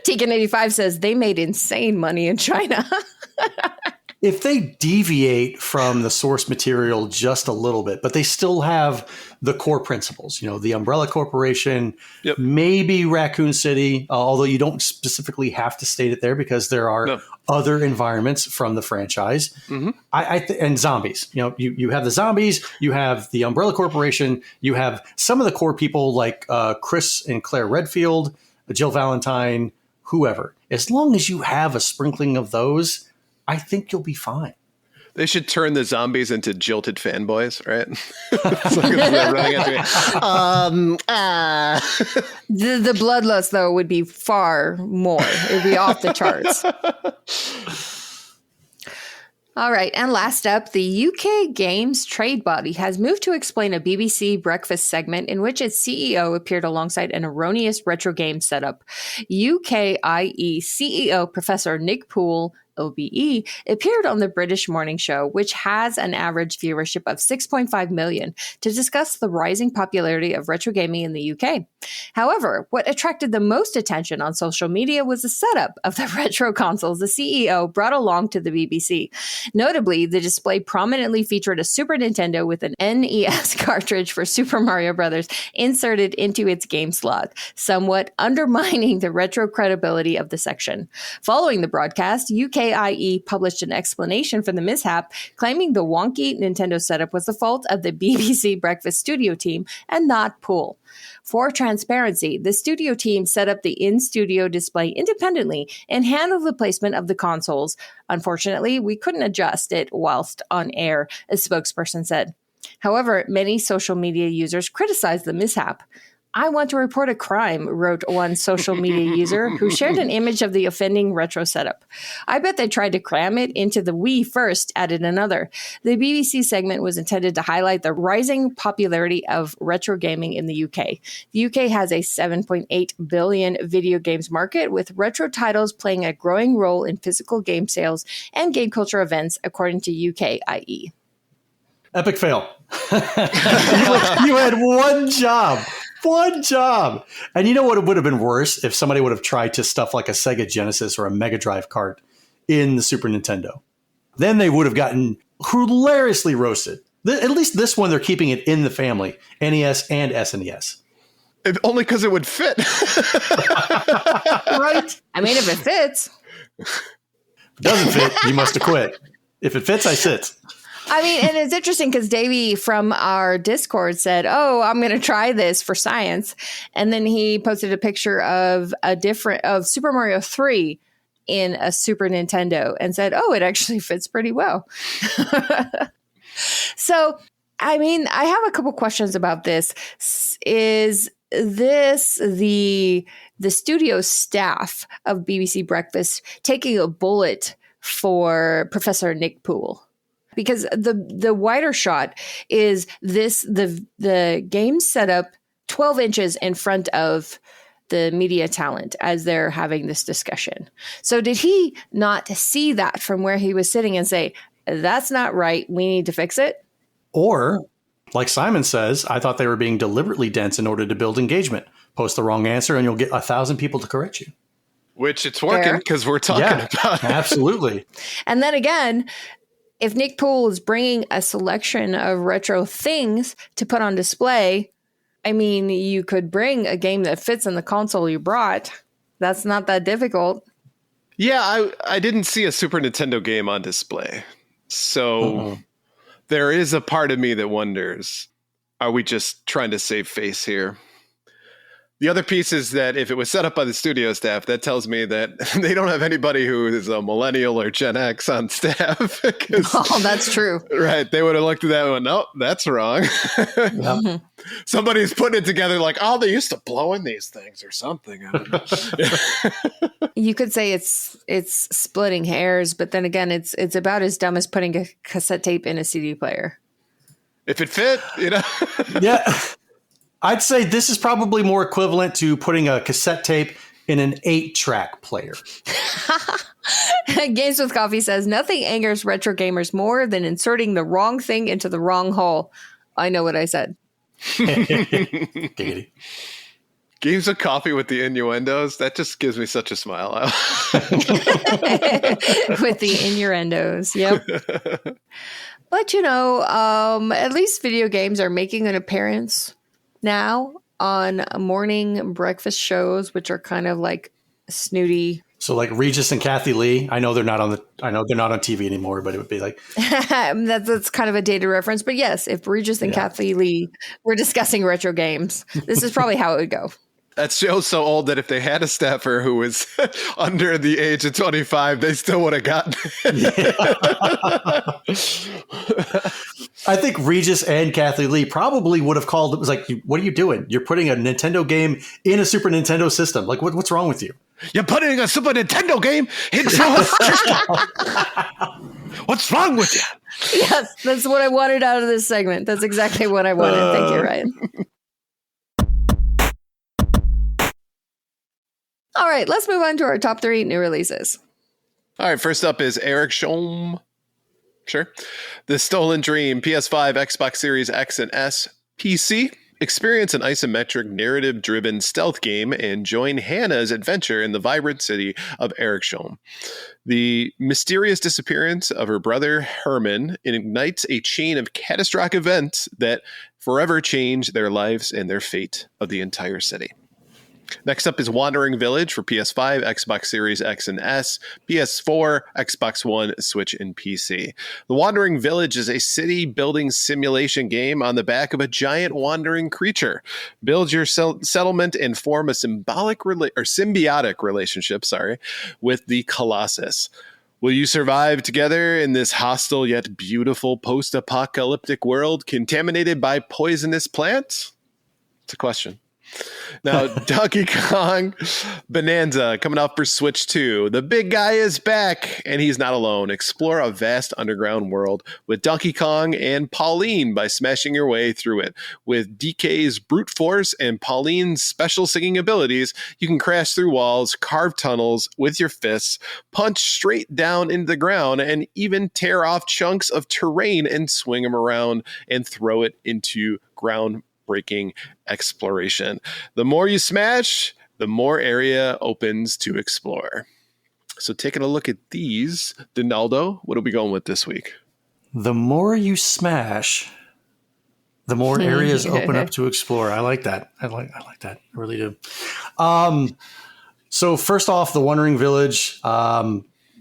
Tegan85 says they made insane money in China. If they deviate from the source material just a little bit, but they still have the core principles, the Umbrella Corporation, Yep. maybe Raccoon City, although you don't specifically have to state it there because there are other environments from the franchise. Mm-hmm. And zombies. You have the zombies, you have the Umbrella Corporation, you have some of the core people like Chris and Claire Redfield, Jill Valentine, whoever. As long as you have a sprinkling of those, I think you'll be fine. They should turn the zombies into jilted fanboys, right? It's like they're running after me. The bloodlust, though, would be far more. It would be off the charts. All right. And last up, the UK Games Trade Body has moved to explain a BBC breakfast segment in which its CEO appeared alongside an erroneous retro game setup. UKIE CEO Professor Nick Poole, OBE, appeared on the British morning show, which has an average viewership of 6.5 million, to discuss the rising popularity of retro gaming in the UK. However, what attracted the most attention on social media was the setup of the retro consoles the CEO brought along to the BBC. Notably, the display prominently featured a Super Nintendo with an NES cartridge for Super Mario Bros. Inserted into its game slot, somewhat undermining the retro credibility of the section. Following the broadcast, UKIE published an explanation for the mishap, claiming the wonky Nintendo setup was the fault of the BBC Breakfast studio team and not Poole. For transparency, the studio team set up the in-studio display independently and handled the placement of the consoles. Unfortunately, we couldn't adjust it whilst on air, a spokesperson said. However, many social media users criticized the mishap. I want to report a crime, wrote one social media user who shared an image of the offending retro setup. I bet they tried to cram it into the Wii first, added another. The BBC segment was intended to highlight the rising popularity of retro gaming in the UK. The UK has a 7.8 billion video games market, with retro titles playing a growing role in physical game sales and game culture events, according to UKIE. Epic fail. You had one job. One job. And you know what would have been worse if somebody would have tried to stuff like a Sega Genesis or a Mega Drive cart in the Super Nintendo. Then they would have gotten hilariously roasted. At least this one, they're keeping it in the family, NES and SNES. Only because it would fit. Right? I mean, if it fits. If it doesn't fit, you must have quit. If it fits, I sit. I mean, and it's interesting because Davey from our Discord said, "Oh, I'm going to try this for science," and then he posted a picture of of Super Mario 3 in a Super Nintendo and said, "Oh, it actually fits pretty well." So, I mean, I have a couple questions about this. Is this the studio staff of BBC Breakfast taking a bullet for Professor Nick Poole? Because the wider shot is the game setup 12 inches in front of the media talent as they're having this discussion. So did he not see that from where he was sitting and say, that's not right, we need to fix it? Or, like Simon says, I thought they were being deliberately dense in order to build engagement. Post the wrong answer and you'll get 1,000 people to correct you. Which it's working because we're talking about it. Absolutely. And then again, if Nick Poole is bringing a selection of retro things to put on display, I mean, you could bring a game that fits in the console you brought. That's not that difficult. Yeah, I didn't see a Super Nintendo game on display. So there is a part of me that wonders, are we just trying to save face here? The other piece is that if it was set up by the studio staff, that tells me that they don't have anybody who is a millennial or Gen X on staff. Oh, that's true. Right. They would have looked at that and went, no, that's wrong. Yep. Somebody's putting it together like, oh, they used to blow in these things or something. I don't know. You could say it's splitting hairs, but then again, it's about as dumb as putting a cassette tape in a CD player. If it fit, Yeah. I'd say this is probably more equivalent to putting a cassette tape in an 8-track player. Games with Coffee says, nothing angers retro gamers more than inserting the wrong thing into the wrong hole. I know what I said. Giggity. Games of Coffee with the innuendos, that just gives me such a smile. With the innuendos, yep. But, at least video games are making an appearance now on morning breakfast shows, which are kind of like snooty. So like Regis and Kathy Lee, I know they're not on TV anymore, but it would be like that's kind of a dated reference. But yes, if Regis and Kathy Lee were discussing retro games, this is probably how it would go. That show's so old that if they had a staffer who was under the age of 25, they still would have gotten it. I think Regis and Kathy Lee probably would have called. It was like, what are you doing? You're putting a Nintendo game in a Super Nintendo system. Like, what's wrong with you? You're putting a Super Nintendo game into a system. What's wrong with you? Yes, that's what I wanted out of this segment. That's exactly what I wanted. Thank you, Ryan. All right, let's move on to our top 3 new releases. All right, first up is Eric Schulm. Sure. The Stolen Dream, PS5, Xbox Series X and S, PC. Experience an isometric, narrative-driven stealth game and join Hannah's adventure in the vibrant city of Eric Schulm. The mysterious disappearance of her brother Herman ignites a chain of catastrophic events that forever change their lives and their fate of the entire city. Next up is Wandering Village for PS5, Xbox Series X and S, PS4, Xbox One, Switch, and PC. The Wandering Village is a city building simulation game on the back of a giant wandering creature. Build your settlement and form a symbiotic relationship, with the Colossus. Will you survive together in this hostile yet beautiful post-apocalyptic world contaminated by poisonous plants? It's a question. Now, Donkey Kong Bonanza coming out for Switch 2. The big guy is back, and he's not alone. Explore a vast underground world with Donkey Kong and Pauline by smashing your way through it. With DK's brute force and Pauline's special singing abilities, you can crash through walls, carve tunnels with your fists, punch straight down into the ground, and even tear off chunks of terrain and swing them around and throw it into ground-breaking exploration. The more you smash, the more area opens to explore. So taking a look at these, Donaldo, what are we going with this week? The more you smash, the more areas open up to explore. I like that. I like that. I really do. So first off, the Wandering Village,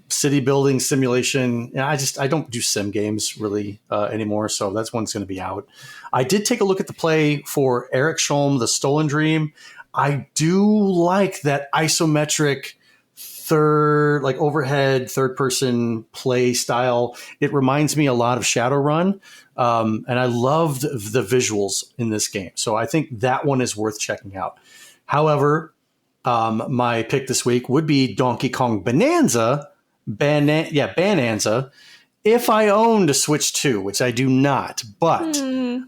city building simulation. I don't do sim games really anymore, so that's one's going to be out. I did take a look at the play for Eric Schulm, The Stolen Dream. I do like that isometric overhead third person play style. It reminds me a lot of Shadowrun, and I loved the visuals in this game. So I think that one is worth checking out. However, my pick this week would be Donkey Kong Bonanza. Bonanza. If I owned a Switch 2, which I do not, but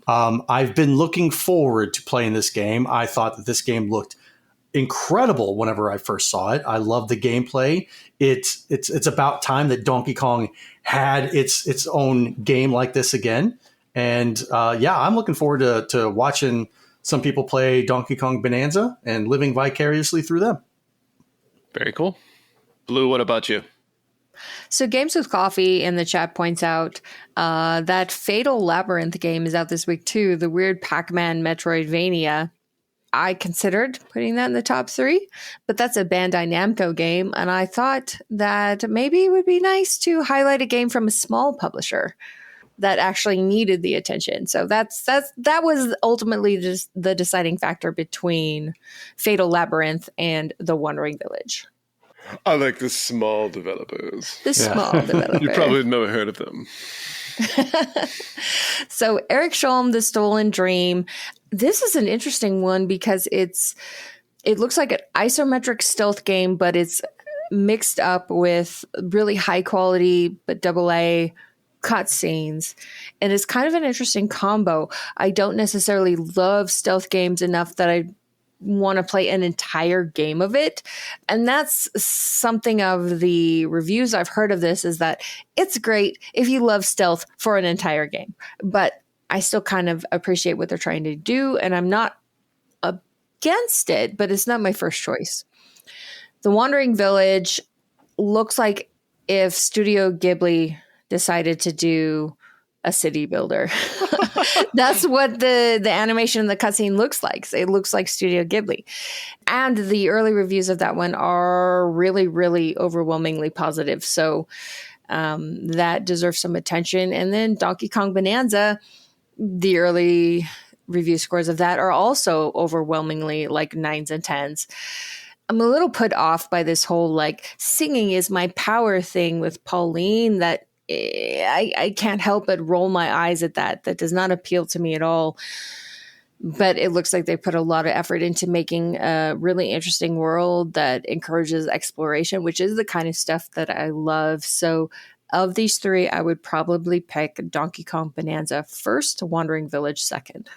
I've been looking forward to playing this game. I thought that this game looked incredible whenever I first saw it. I love the gameplay. It's about time that Donkey Kong had its own game like this again. And I'm looking forward to watching some people play Donkey Kong Bonanza and living vicariously through them. Very cool. Blue, what about you? So Games with Coffee in the chat points out that Fatal Labyrinth game is out this week too. The weird Pac-Man Metroidvania. I considered putting that in the top 3, but that's a Bandai Namco game. And I thought that maybe it would be nice to highlight a game from a small publisher that actually needed the attention. So that was ultimately just the deciding factor between Fatal Labyrinth and The Wandering Village. I like the small developers. Small developers. You probably have never heard of them. So Eric Scholm, The Stolen Dream. This is an interesting one because it looks like an isometric stealth game, but it's mixed up with really high quality but AA cutscenes. And it's kind of an interesting combo. I don't necessarily love stealth games enough that I want to play an entire game of it. And that's something of the reviews I've heard of this, is that it's great if you love stealth for an entire game. But I still kind of appreciate what they're trying to do, and I'm not against it, but it's not my first choice. The Wandering Village looks like if Studio Ghibli decided to do a city builder. That's what the animation and the cutscene looks like. It looks like Studio Ghibli. And the early reviews of that one are really, really overwhelmingly positive. So that deserves some attention. And then Donkey Kong Bonanza, the early review scores of that are also overwhelmingly like 9s and 10s. I'm a little put off by this whole like singing is my power thing with Pauline that I can't help but roll my eyes at that. That does not appeal to me at all. But it looks like they put a lot of effort into making a really interesting world that encourages exploration, which is the kind of stuff that I love. So of these 3, I would probably pick Donkey Kong Bonanza first, Wandering Village second.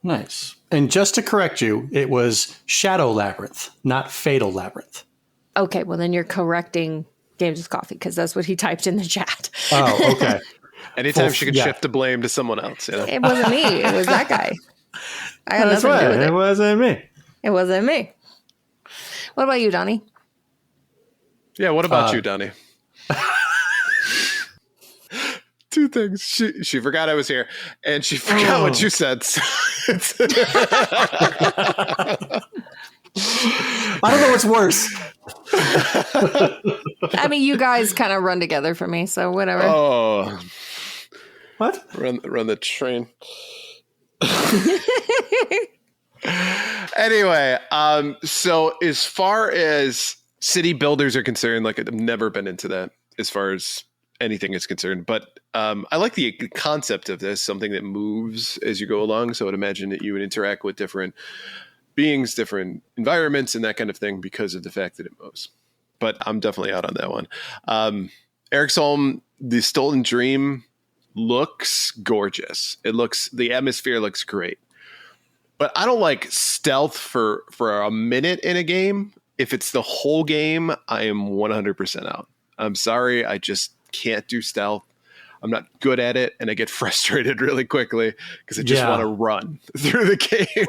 Nice. And just to correct you, it was Shadow Labyrinth, not Fatal Labyrinth. Okay, well then you're correcting Games with Coffee, because that's what he typed in the chat. Oh, okay. Anytime she can shift the blame to someone else. You know? It wasn't me. It was that guy. I got That's nothing to right. do with It wasn't me. It wasn't me. What about you, Donnie? Yeah, what about you, Donnie? 2 things. She forgot I was here, and she forgot what you said. I don't know what's worse. I mean, you guys kind of run together for me, so whatever. Oh. What? Run the train. Anyway, so as far as city builders are concerned, like I've never been into that as far as anything is concerned, but I like the concept of this, something that moves as you go along. So I'd imagine that you would interact with different beings, different environments, and that kind of thing because of the fact that it moves. But I'm definitely out on that one. Eric Solm, The Stolen Dream looks gorgeous. The atmosphere looks great. But I don't like stealth for a minute in a game. If it's the whole game, I am 100% out. I'm sorry, I just can't do stealth. I'm not good at it, and I get frustrated really quickly because I just want to run through the game.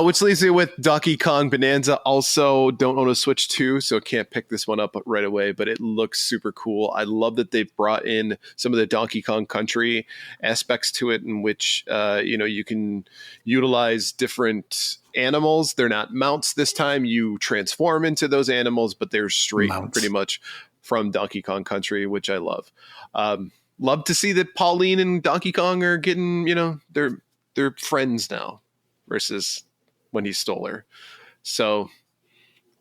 Which leaves me with Donkey Kong Bonanza. Also, don't own a Switch 2, so can't pick this one up right away, but it looks super cool. I love that they've brought in some of the Donkey Kong Country aspects to it, in which you can utilize different animals. They're not mounts this time. You transform into those animals, but they're straight pretty much from Donkey Kong Country, which I love. Love to see that Pauline and Donkey Kong are getting, they're friends now versus when he stole her. So,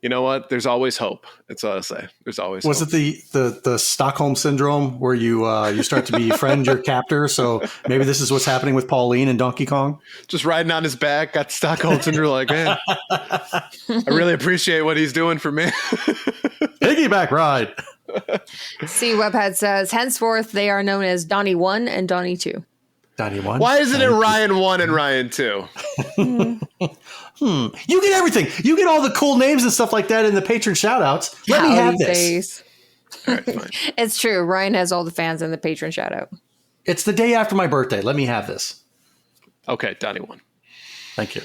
you know what? There's always hope. That's all I'll say. There's always Was hope. it the Stockholm syndrome where you start to befriend your captor? So maybe this is what's happening with Pauline and Donkey Kong. Just riding on his back, got Stockholm syndrome. Like, man, I really appreciate what he's doing for me. Piggyback ride. See, Webhead says, henceforth they are known as Donnie 1 and Donnie 2. Donnie 1. Why isn't it Ryan 1 and Ryan 2? You get everything. You get all the cool names and stuff like that in the patron shout-outs. Let me have this. All right, fine. It's true. Ryan has all the fans in the patron shout-out. It's the day after my birthday. Let me have this. Okay, Donnie 1. Thank you.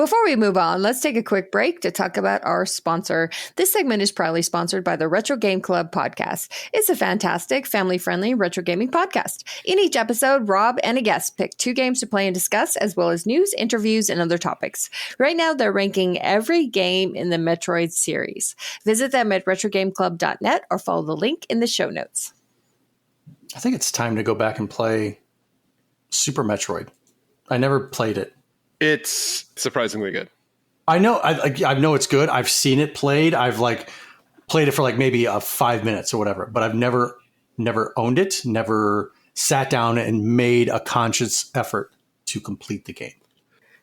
Before we move on, let's take a quick break to talk about our sponsor. This segment is proudly sponsored by the Retro Game Club podcast. It's a fantastic, family-friendly retro gaming podcast. In each episode, Rob and a guest pick 2 games to play and discuss, as well as news, interviews, and other topics. Right now, they're ranking every game in the Metroid series. Visit them at retrogameclub.net or follow the link in the show notes. I think it's time to go back and play Super Metroid. I never played it. It's surprisingly good. I know it's good. I've seen it played. I've played it for maybe 5 minutes or whatever, but I've never owned it, never sat down and made a conscious effort to complete the game.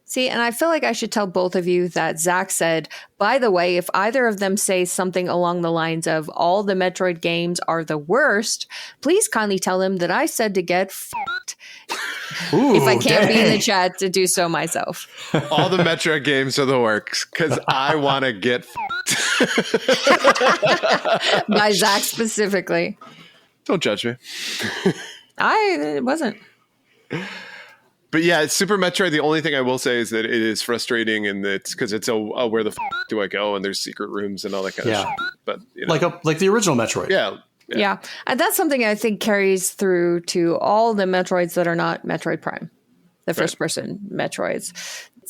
See, and I feel like I should tell both of you that Zach said, by the way, if either of them say something along the lines of all the Metroid games are the worst, please kindly tell them that I said to get fucked. Ooh, if I can't be in the dang. chat to do so myself. All the Metroid games are the works because I want to get By Zach specifically. Don't judge me. It wasn't. But yeah, Super Metroid, the only thing I will say is that it is frustrating and it's because it's where the do I go? And there's secret rooms and all that kind of shit. But like the original Metroid. Yeah. And that's something I think carries through to all the Metroids that are not Metroid Prime, the first person Metroids.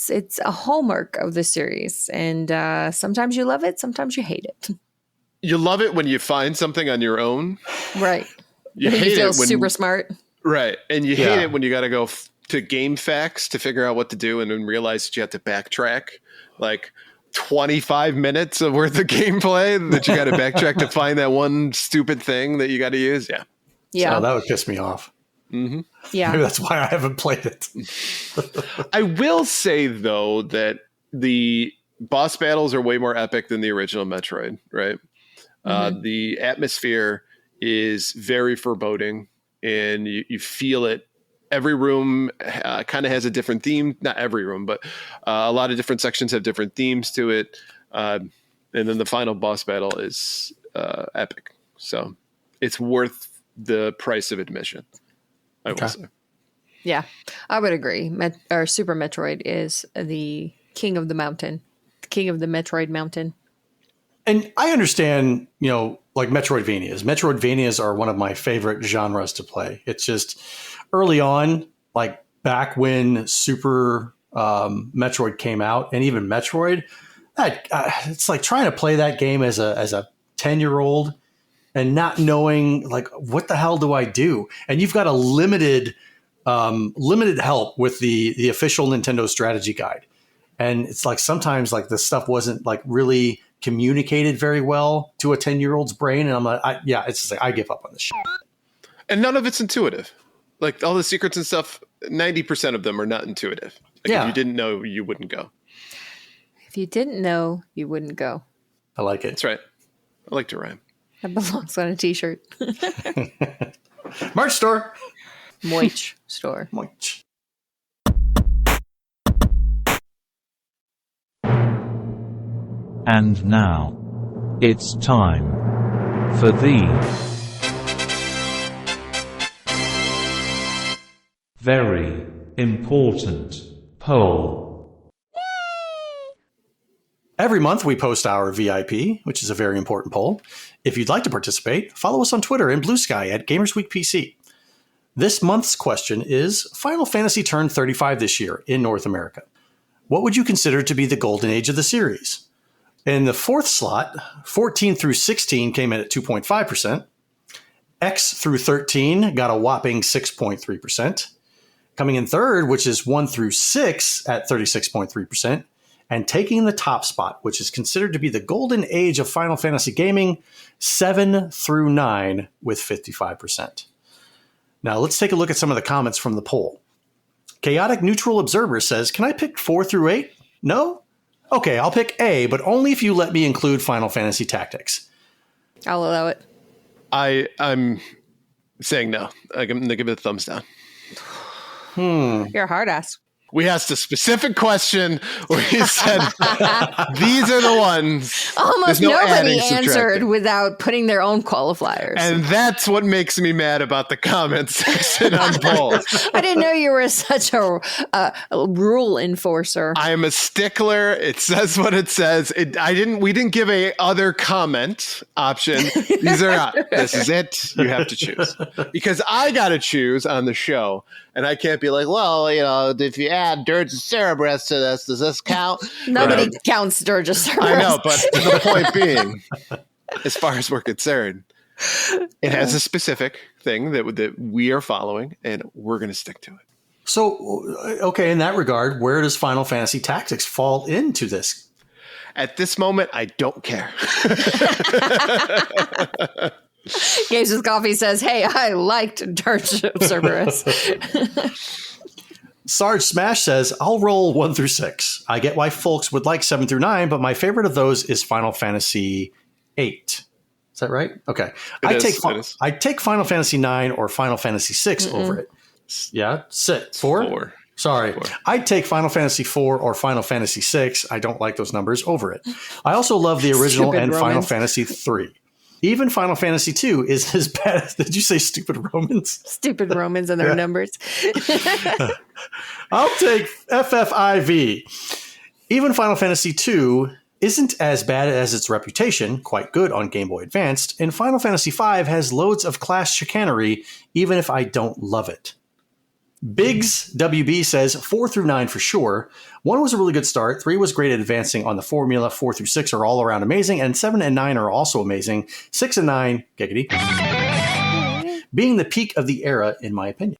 It's a hallmark of the series. And sometimes you love it, sometimes you hate it. You love it when you find something on your own. Right. You hate feel it when super smart. Right. And you hate it when you got to go to game facts to figure out what to do and then realize that you have to backtrack 25 minutes of worth of gameplay that you got to backtrack to find that one stupid thing that you got to use. Yeah. So that would piss me off. Mm-hmm. Yeah. Maybe that's why I haven't played it. I will say though that the boss battles are way more epic than the original Metroid, right? The atmosphere is very foreboding and you feel it. Every room kind of has a different theme. Not every room, but a lot of different sections have different themes to it. And then the final boss battle is epic. So it's worth the price of admission, I will say. Yeah, I would agree. Super Metroid is the king of the mountain, the king of the Metroid mountain. And I understand, Metroidvanias. Metroidvanias are one of my favorite genres to play. It's just early on, back when Super Metroid came out, and even Metroid, it's like trying to play that game as a 10-year-old and not knowing what the hell do I do? And you've got a limited help with the official Nintendo strategy guide. And it's sometimes this stuff wasn't really communicated very well to a 10-year-old's brain. And I'm I give up on this shit. And none of it's intuitive. All the secrets and stuff, 90% of them are not intuitive. If you didn't know, you wouldn't go. If you didn't know, you wouldn't go. I like it. That's right. I like to rhyme. That belongs on a t-shirt. Merch store. Moich store. Moich. And now, it's time for the very important poll. Every month we post our VIP, which is a very important poll. If you'd like to participate, follow us on Twitter and Blue Sky at GamersWeekPC. This month's question is, Final Fantasy turned 35 this year in North America. What would you consider to be the golden age of the series? In the fourth slot, 14 through 16 came in at 2.5%. X through 13 got a whopping 6.3%. Coming in third, which is 1 through 6 at 36.3%. And taking the top spot, which is considered to be the golden age of Final Fantasy gaming, 7 through 9 with 55%. Now let's take a look at some of the comments from the poll. Chaotic Neutral Observer says, can I pick 4 through 8? No? Okay, I'll pick A, but only if you let me include Final Fantasy Tactics. I'll allow it. I'm saying no. I'm going to give it a thumbs down. You're a hard ass. We asked a specific question. We said, these are the ones. Almost There's no nobody adding, answered subtracting. without putting their own qualifiers. And that's what makes me mad about the comment section on polls. I didn't know you were such a rule enforcer. I am a stickler. It says what it says. We didn't give a other comment option. These are not. This is it. You have to choose. Because I got to choose on the show. And I can't be like, well, you know, if you add Sturgis Cerebrus to this, does this count? Nobody counts Sturgis Cerebrus. I know, but the point being, as far as we're concerned, it has a specific thing that we are following, and we're going to stick to it. So, okay, in that regard, where does Final Fantasy Tactics fall into this? At this moment, I don't care. Games with Coffee says, hey, I liked Cerberus. Sarge Smash says, I'll roll 1 through 6. I get why folks would like 7 through 9, but my favorite of those is Final Fantasy 8. Is that right? Okay. I take Final Fantasy 9 or Final Fantasy 6 over it. Yeah? 6. 4? Sorry. 4. I'd take Final Fantasy 4 or Final Fantasy 6. I don't like those numbers over it. I also love the original and Final Fantasy 3. Even Final Fantasy 2 is as bad as, did you say stupid Romans? Stupid Romans and their numbers. I'll take FFIV. Even Final Fantasy 2 isn't as bad as its reputation, quite good on Game Boy Advanced, and Final Fantasy 5 has loads of class chicanery, even if I don't love it. Biggs WB says 4 through 9 for sure. 1 was a really good start. 3 was great at advancing on the formula. 4 through 6 are all around amazing. And 7 and 9 are also amazing. 6 and 9, giggity, being the peak of the era, in my opinion.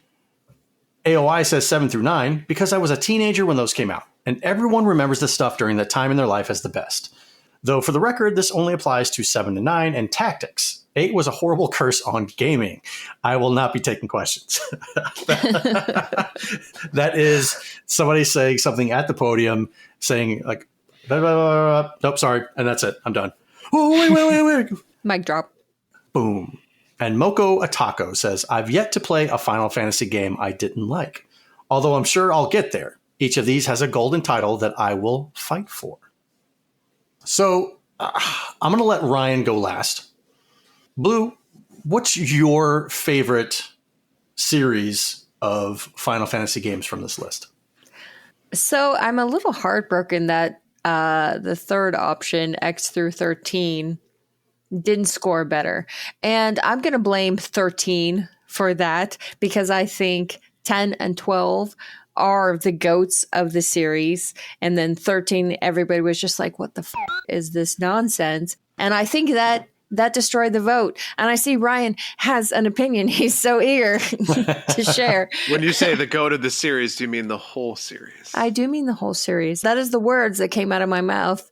AOI says 7 through 9 because I was a teenager when those came out. And everyone remembers the stuff during that time in their life as the best. Though for the record, this only applies to 7 and 9 and Tactics. 8 was a horrible curse on gaming. I will not be taking questions. That is somebody saying something at the podium, saying like, blah, blah, blah, blah. Nope, sorry. And that's it. I'm done. Oh, wait. Mic drop. Boom. And Moko Atako says, I've yet to play a Final Fantasy game I didn't like. Although I'm sure I'll get there. Each of these has a golden title that I will fight for. So I'm going to let Ryan go last. Blue, what's your favorite series of Final Fantasy games from this list? So I'm a little heartbroken that the third option, X through 13, didn't score better. And I'm going to blame 13 for that because I think 10 and 12 are the goats of the series. And then 13, everybody was just like, what the f*** is this nonsense? And I think that destroyed the vote. And I see Ryan has an opinion. He's so eager to share. When you say the goat of the series, do you mean the whole series? I do mean the whole series. That is the words that came out of my mouth,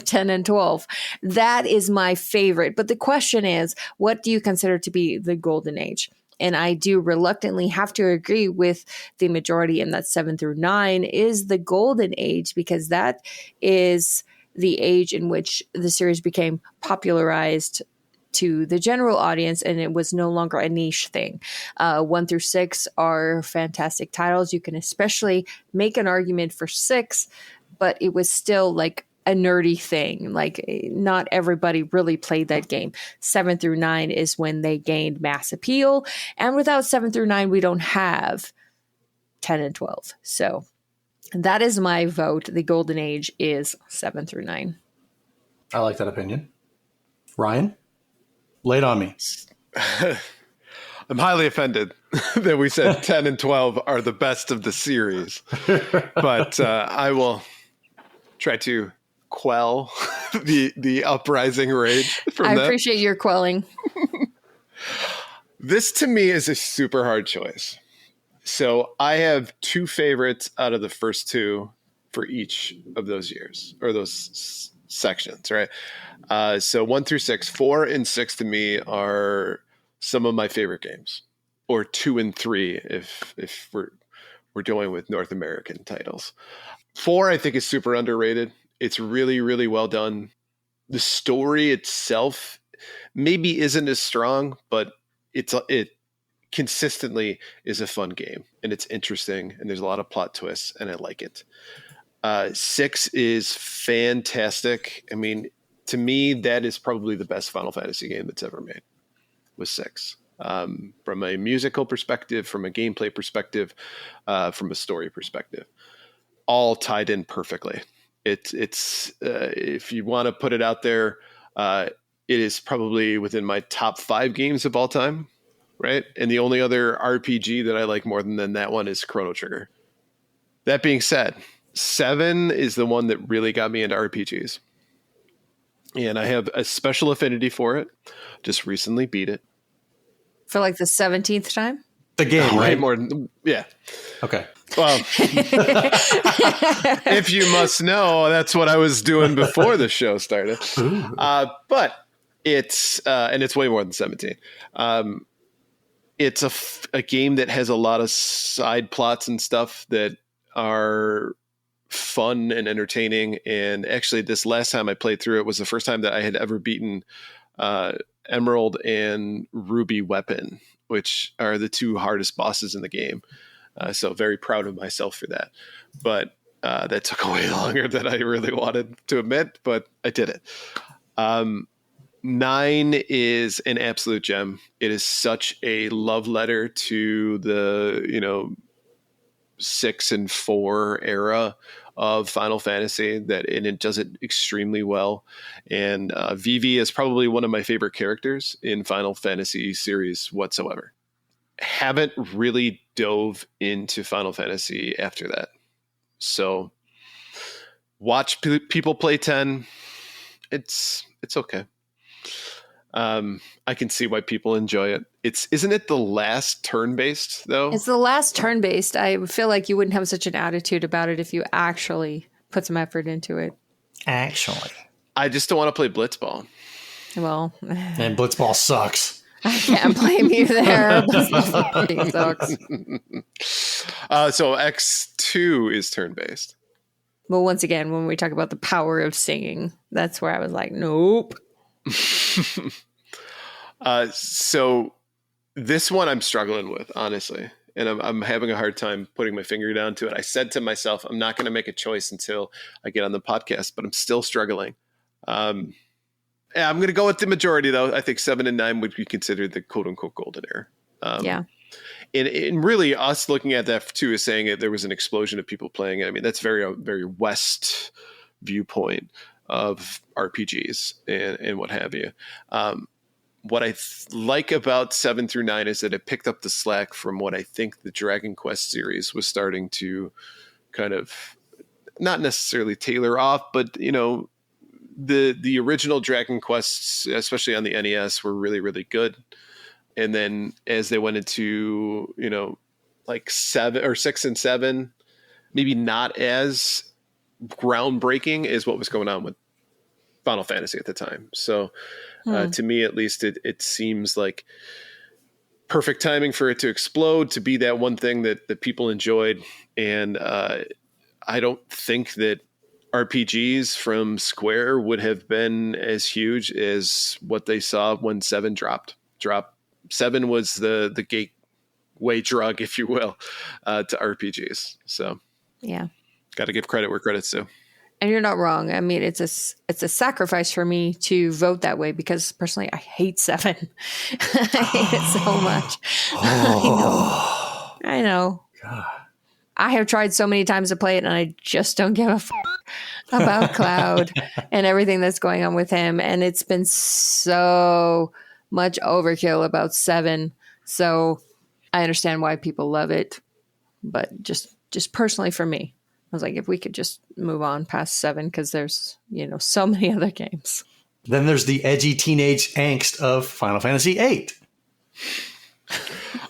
10 and 12. That is my favorite. But the question is, what do you consider to be the golden age? And I do reluctantly have to agree with the majority in that 7 through 9 is the golden age, because that is the age in which the series became popularized to the general audience, and it was no longer a niche thing. 1 through 6 are fantastic titles. You can especially make an argument for 6, but it was still like a nerdy thing. Like not everybody really played that game. 7 through 9 is when they gained mass appeal. And without 7 through 9, we don't have 10 and 12. So that is my vote. The golden age is 7 through 9. I like that opinion. Ryan, lay it on me. I'm highly offended that we said 10 and 12 are the best of the series. But I will try to quell the uprising rage from that. I appreciate your quelling. This to me is a super hard choice. So I have 2 favorites out of the first 2 for each of those years or those sections, right? So 1 through 6, 4 and 6 to me are some of my favorite games, or 2 and 3 if we're dealing with North American titles. 4 I think is super underrated. It's really, really well done. The story itself maybe isn't as strong, but it consistently is a fun game, and it's interesting, and there's a lot of plot twists, and I like it. 6 is fantastic. I mean, to me, that is probably the best Final Fantasy game that's ever made, was 6. From a musical perspective, from a gameplay perspective, from a story perspective, all tied in perfectly. It's if you want to put it out there, it is probably within my top 5 games of all time, right? And the only other RPG that I like more than that one is Chrono Trigger. That being said, 7 is the one that really got me into RPGs. And I have a special affinity for it. Just recently beat it. For like the 17th time? The game, right? More than, yeah. Okay. Well, if you must know, that's what I was doing before the show started. But it's, and it's way more than 17. It's a game that has a lot of side plots and stuff that are fun and entertaining. And actually, this last time I played through it was the first time that I had ever beaten Emerald and Ruby Weapon, which are the 2 hardest bosses in the game. So very proud of myself for that. But that took way longer than I really wanted to admit, but I did it. 9 is an absolute gem. It is such a love letter to the, 6 and 4 era of Final Fantasy, and it does it extremely well. And Vivi is probably one of my favorite characters in Final Fantasy series whatsoever. Haven't really dove into Final Fantasy after that. So watch people play 10. It's okay. I can see why people enjoy it. Isn't it the last turn-based though? It's the last turn-based. I feel like you wouldn't have such an attitude about it if you actually put some effort into it. Actually. I just don't want to play Blitzball. Well. And Blitzball sucks. I can't blame you there. It sucks. So X2 is turn-based. Well, once again, when we talk about the power of singing, that's where I was like, nope. So this one I'm struggling with, honestly, and I'm having a hard time putting my finger down to it. I said to myself, I'm not going to make a choice until I get on the podcast, but I'm still struggling. I'm going to go with the majority, though. I think 7 and 9 would be considered the quote unquote golden era. Yeah. And really us looking at that too is saying that there was an explosion of people playing it. I mean, that's very, very West viewpoint of RPGs and what have you. What I like about 7 through 9 is that it picked up the slack from what I think the Dragon Quest series was starting to kind of not necessarily tailor off, but the original Dragon Quests, especially on the NES, were really, really good. And then as they went into, like 6 and 7, maybe not as groundbreaking as what was going on with Final Fantasy at the time. So to me, at least, it seems like perfect timing for it to explode, to be that one thing that people enjoyed. And I don't think that RPGs from Square would have been as huge as what they saw when 7 dropped. 7 was the gateway drug, if you will, to RPGs. So yeah, got to give credit where credit's due. And you're not wrong. I mean, it's a sacrifice for me to vote that way because personally, I hate 7. I hate it so much. I know. God. I have tried so many times to play it, and I just don't give a about Cloud and everything that's going on with him. And it's been so much overkill about 7. So I understand why people love it, but just personally for me, I was like, if we could just move on past 7, because there's, so many other games. Then there's the edgy teenage angst of Final Fantasy VIII.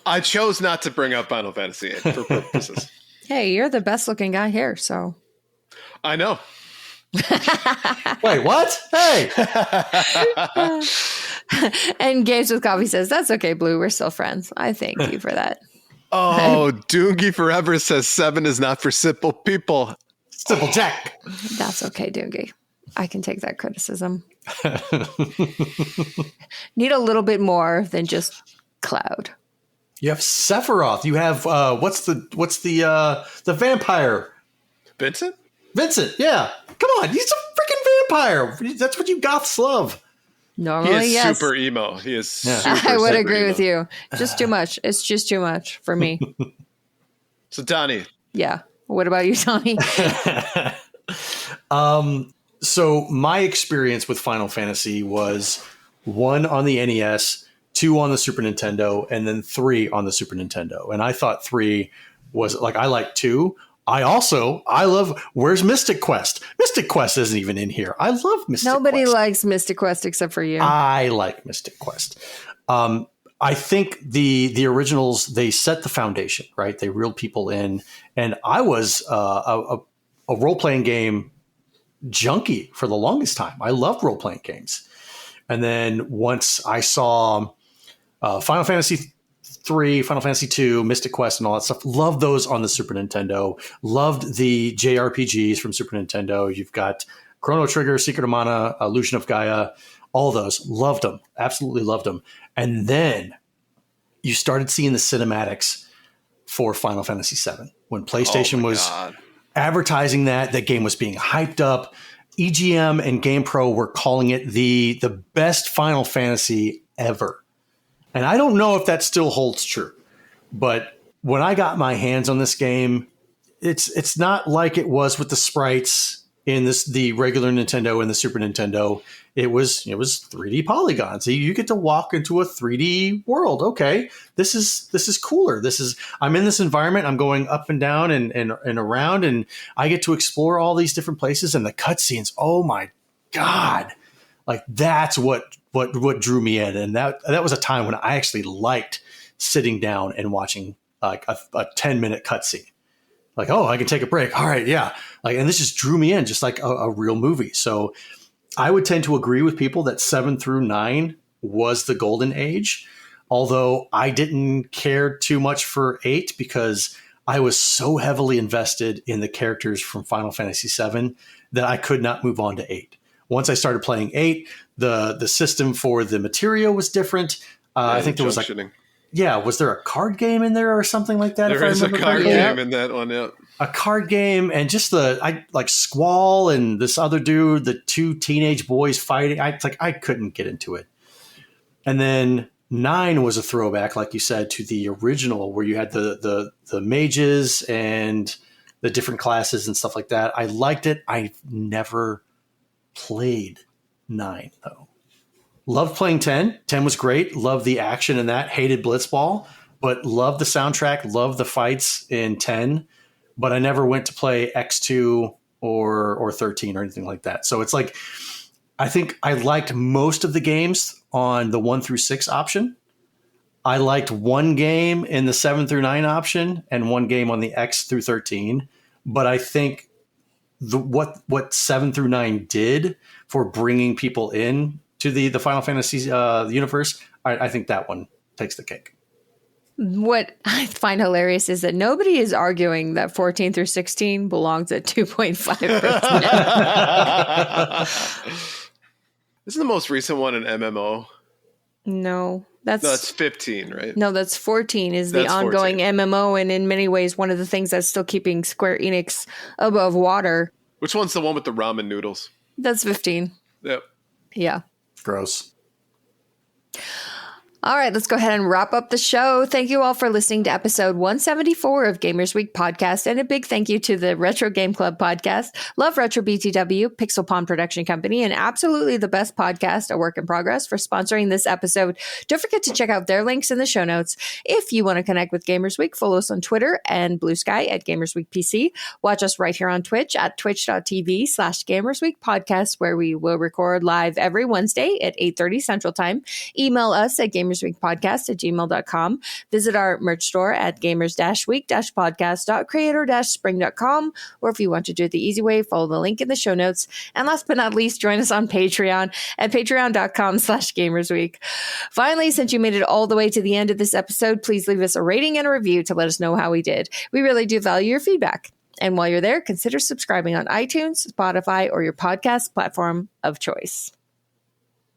I chose not to bring up Final Fantasy VIII for purposes. Hey, you're the best looking guy here, so. I know. Wait, what? Hey. And Games with Coffee says, that's okay, Blue. We're still friends. I thank you for that. Oh, Doongie Forever says 7 is not for simple people. Simple Jack. That's okay, Doongie. I can take that criticism. Need a little bit more than just Cloud. You have Sephiroth. You have what's the vampire? Vincent? Vincent, yeah. Come on, he's a freaking vampire. That's what you goths love. Normally, He is yes. super emo. He is super, I would super agree emo. with you. Just too much. It's just too much for me. So, Donnie. Yeah. What about you, Tommy? So my experience with Final Fantasy was 1 on the NES, 2 on the Super Nintendo, and then 3 on the Super Nintendo. And I thought 3 was like, I like 2. I love, where's Mystic Quest? Mystic Quest isn't even in here. I love Mystic Nobody Quest. likes Mystic Quest except for you. I like Mystic Quest. I think the originals, they set the foundation, right? They reeled people in. And I was a role-playing game junkie for the longest time. I loved role-playing games. And then once I saw Final Fantasy 3, Final Fantasy 2, Mystic Quest, and all that stuff, loved those on the Super Nintendo. Loved the JRPGs from Super Nintendo. You've got Chrono Trigger, Secret of Mana, Illusion of Gaia, all those. Loved them. Absolutely loved them. And then you started seeing the cinematics for Final Fantasy 7 when PlayStation was advertising that game was being hyped up. EGM and GamePro were calling it the best Final Fantasy ever. And I don't know if that still holds true, but when I got my hands on this game, it's not like it was with the sprites in the regular Nintendo and the Super Nintendo. It was 3D polygons. You get to walk into a 3D world. Okay, this is cooler. I'm in this environment. I'm going up and down and around, and I get to explore all these different places. And the cutscenes. Oh my God! Like that's what drew me in. And that was a time when I actually liked sitting down and watching like a 10-minute cutscene. Like, oh, I can take a break. All right, yeah. Like, and this just drew me in, just like a real movie. So I would tend to agree with people that 7 through 9 was the golden age. Although I didn't care too much for 8 because I was so heavily invested in the characters from Final Fantasy 7 that I could not move on to 8. Once I started playing 8, the system for the materia was different. I think there was was there a card game in there or something like that? There is a card game in that one, yeah. A card game, and just I like Squall and this other dude, the 2 teenage boys fighting. I couldn't get into it. And then 9 was a throwback, like you said, to the original where you had the mages and the different classes and stuff like that. I liked it. I never played 9 though. Loved playing 10. 10 was great. Loved the action in that. Hated Blitzball, but loved the soundtrack. Loved the fights in 10. But I never went to play X2 or 13 or anything like that. So it's like, I think I liked most of the games on the 1 through 6 option. I liked one game in the 7 through 9 option and one game on the X through 13. But I think what 7 through 9 did for bringing people in to the Final Fantasy universe, I think that one takes the cake. What I find hilarious is that nobody is arguing that 14 through 16 belongs at 2.5%. Isn't the most recent one an MMO? No, that's 15, right? No, that's 14 is the ongoing 14. MMO, and in many ways, one of the things that's still keeping Square Enix above water. Which one's the one with the ramen noodles? That's 15. Yep. Yeah. Gross. All right, let's go ahead and wrap up the show. Thank you all for listening to episode 174 of Gamers Week Podcast. And a big thank you to the Retro Game Club Podcast, Love Retro BTW, Pixel Pond Production Company, and Absolutely the Best Podcast, A Work in Progress, for sponsoring this episode. Don't forget to check out their links in the show notes. If you want to connect with Gamers Week, follow us on Twitter and Blue Sky at Gamers Week PC. Watch us right here on Twitch at twitch.tv/Gamers Week Podcast, where we will record live every Wednesday at 8:30 Central Time. Email us at gamersweekpodcast@gmail.com. Visit our merch store at gamers-week-podcast.creator-spring.com, or if you want to do it the easy way, follow the link in the show notes. And last but not least, join us on Patreon at patreon.com/gamersweek. Finally, since you made it all the way to the end of this episode, please leave us a rating and a review to let us know how we did. We really do value your feedback. And while you're there, consider subscribing on iTunes, Spotify, or your podcast platform of choice.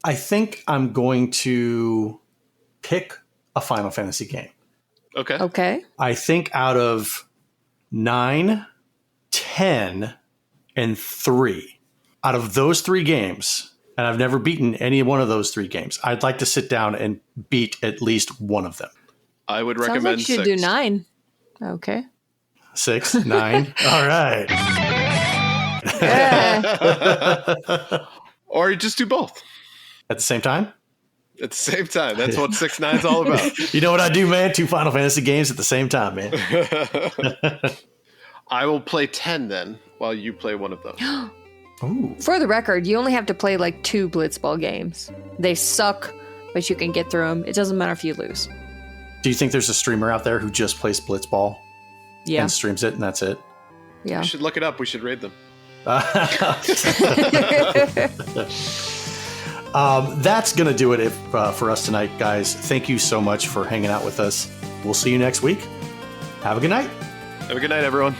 I think I'm going to pick a Final Fantasy game. Okay. Okay. I think out of 9, 10, and 3, out of those 3 games, and I've never beaten any one of those 3 games, I'd like to sit down and beat at least one of them. I would Sounds recommend like you 6. should do 9. Okay. 6, 9. All right. Or you just do both At the same time? at the same time. That's what 6-9 is all about. You know what I do, man? 2 Final Fantasy games at the same time, man. I will play 10 then while you play one of those. Ooh. For the record, you only have to play like 2 Blitzball games. They suck, but you can get through them. It doesn't matter if you lose. Do you think there's a streamer out there who just plays Blitzball Yeah. and streams it and that's it? Yeah. We should look it up. We should raid them. That's going to do it for us tonight, guys. Thank you so much for hanging out with us. We'll see you next week. Have a good night. Have a good night, everyone.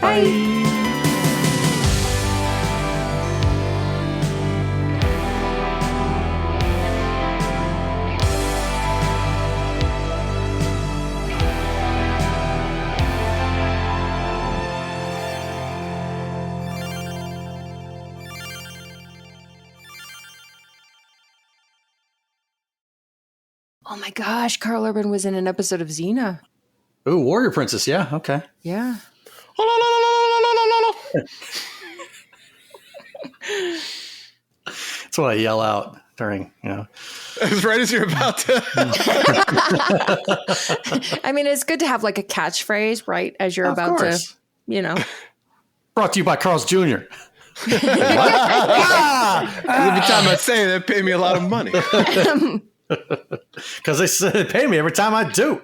Bye. Oh my gosh, Carl Urban was in an episode of Xena. Ooh, Warrior Princess. Yeah, okay. Yeah. That's what I yell out during, As right as you're about to. I mean, it's good to have like a catchphrase, right? As you're Of about course. to, Brought to you by Carl's Jr. Every time I say it, they pay me a lot of money. Because they said they pay me every time I do.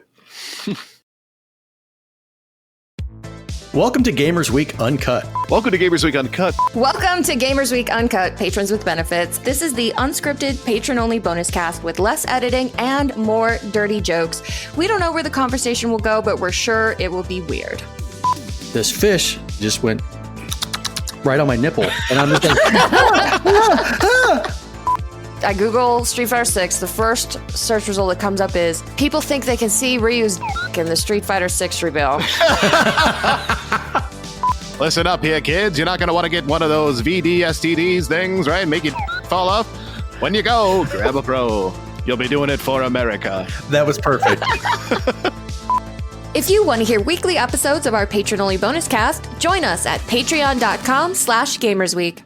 Welcome to Gamers Week Uncut. Welcome to Gamers Week Uncut. Welcome to Gamers Week Uncut, Patrons with Benefits. This is the unscripted, patron-only bonus cast with less editing and more dirty jokes. We don't know where the conversation will go, but we're sure it will be weird. This fish just went right on my nipple. And I'm just like, I Google Street Fighter 6. The first search result that comes up is people think they can see Ryu's in the Street Fighter 6 reveal. Listen up here, kids. You're not going to want to get one of those VDSTDs things, right? Make it fall off. When you go, grab a pro. You'll be doing it for America. that was perfect. If you want to hear weekly episodes of our patron-only bonus cast, join us at patreon.com/gamersweek.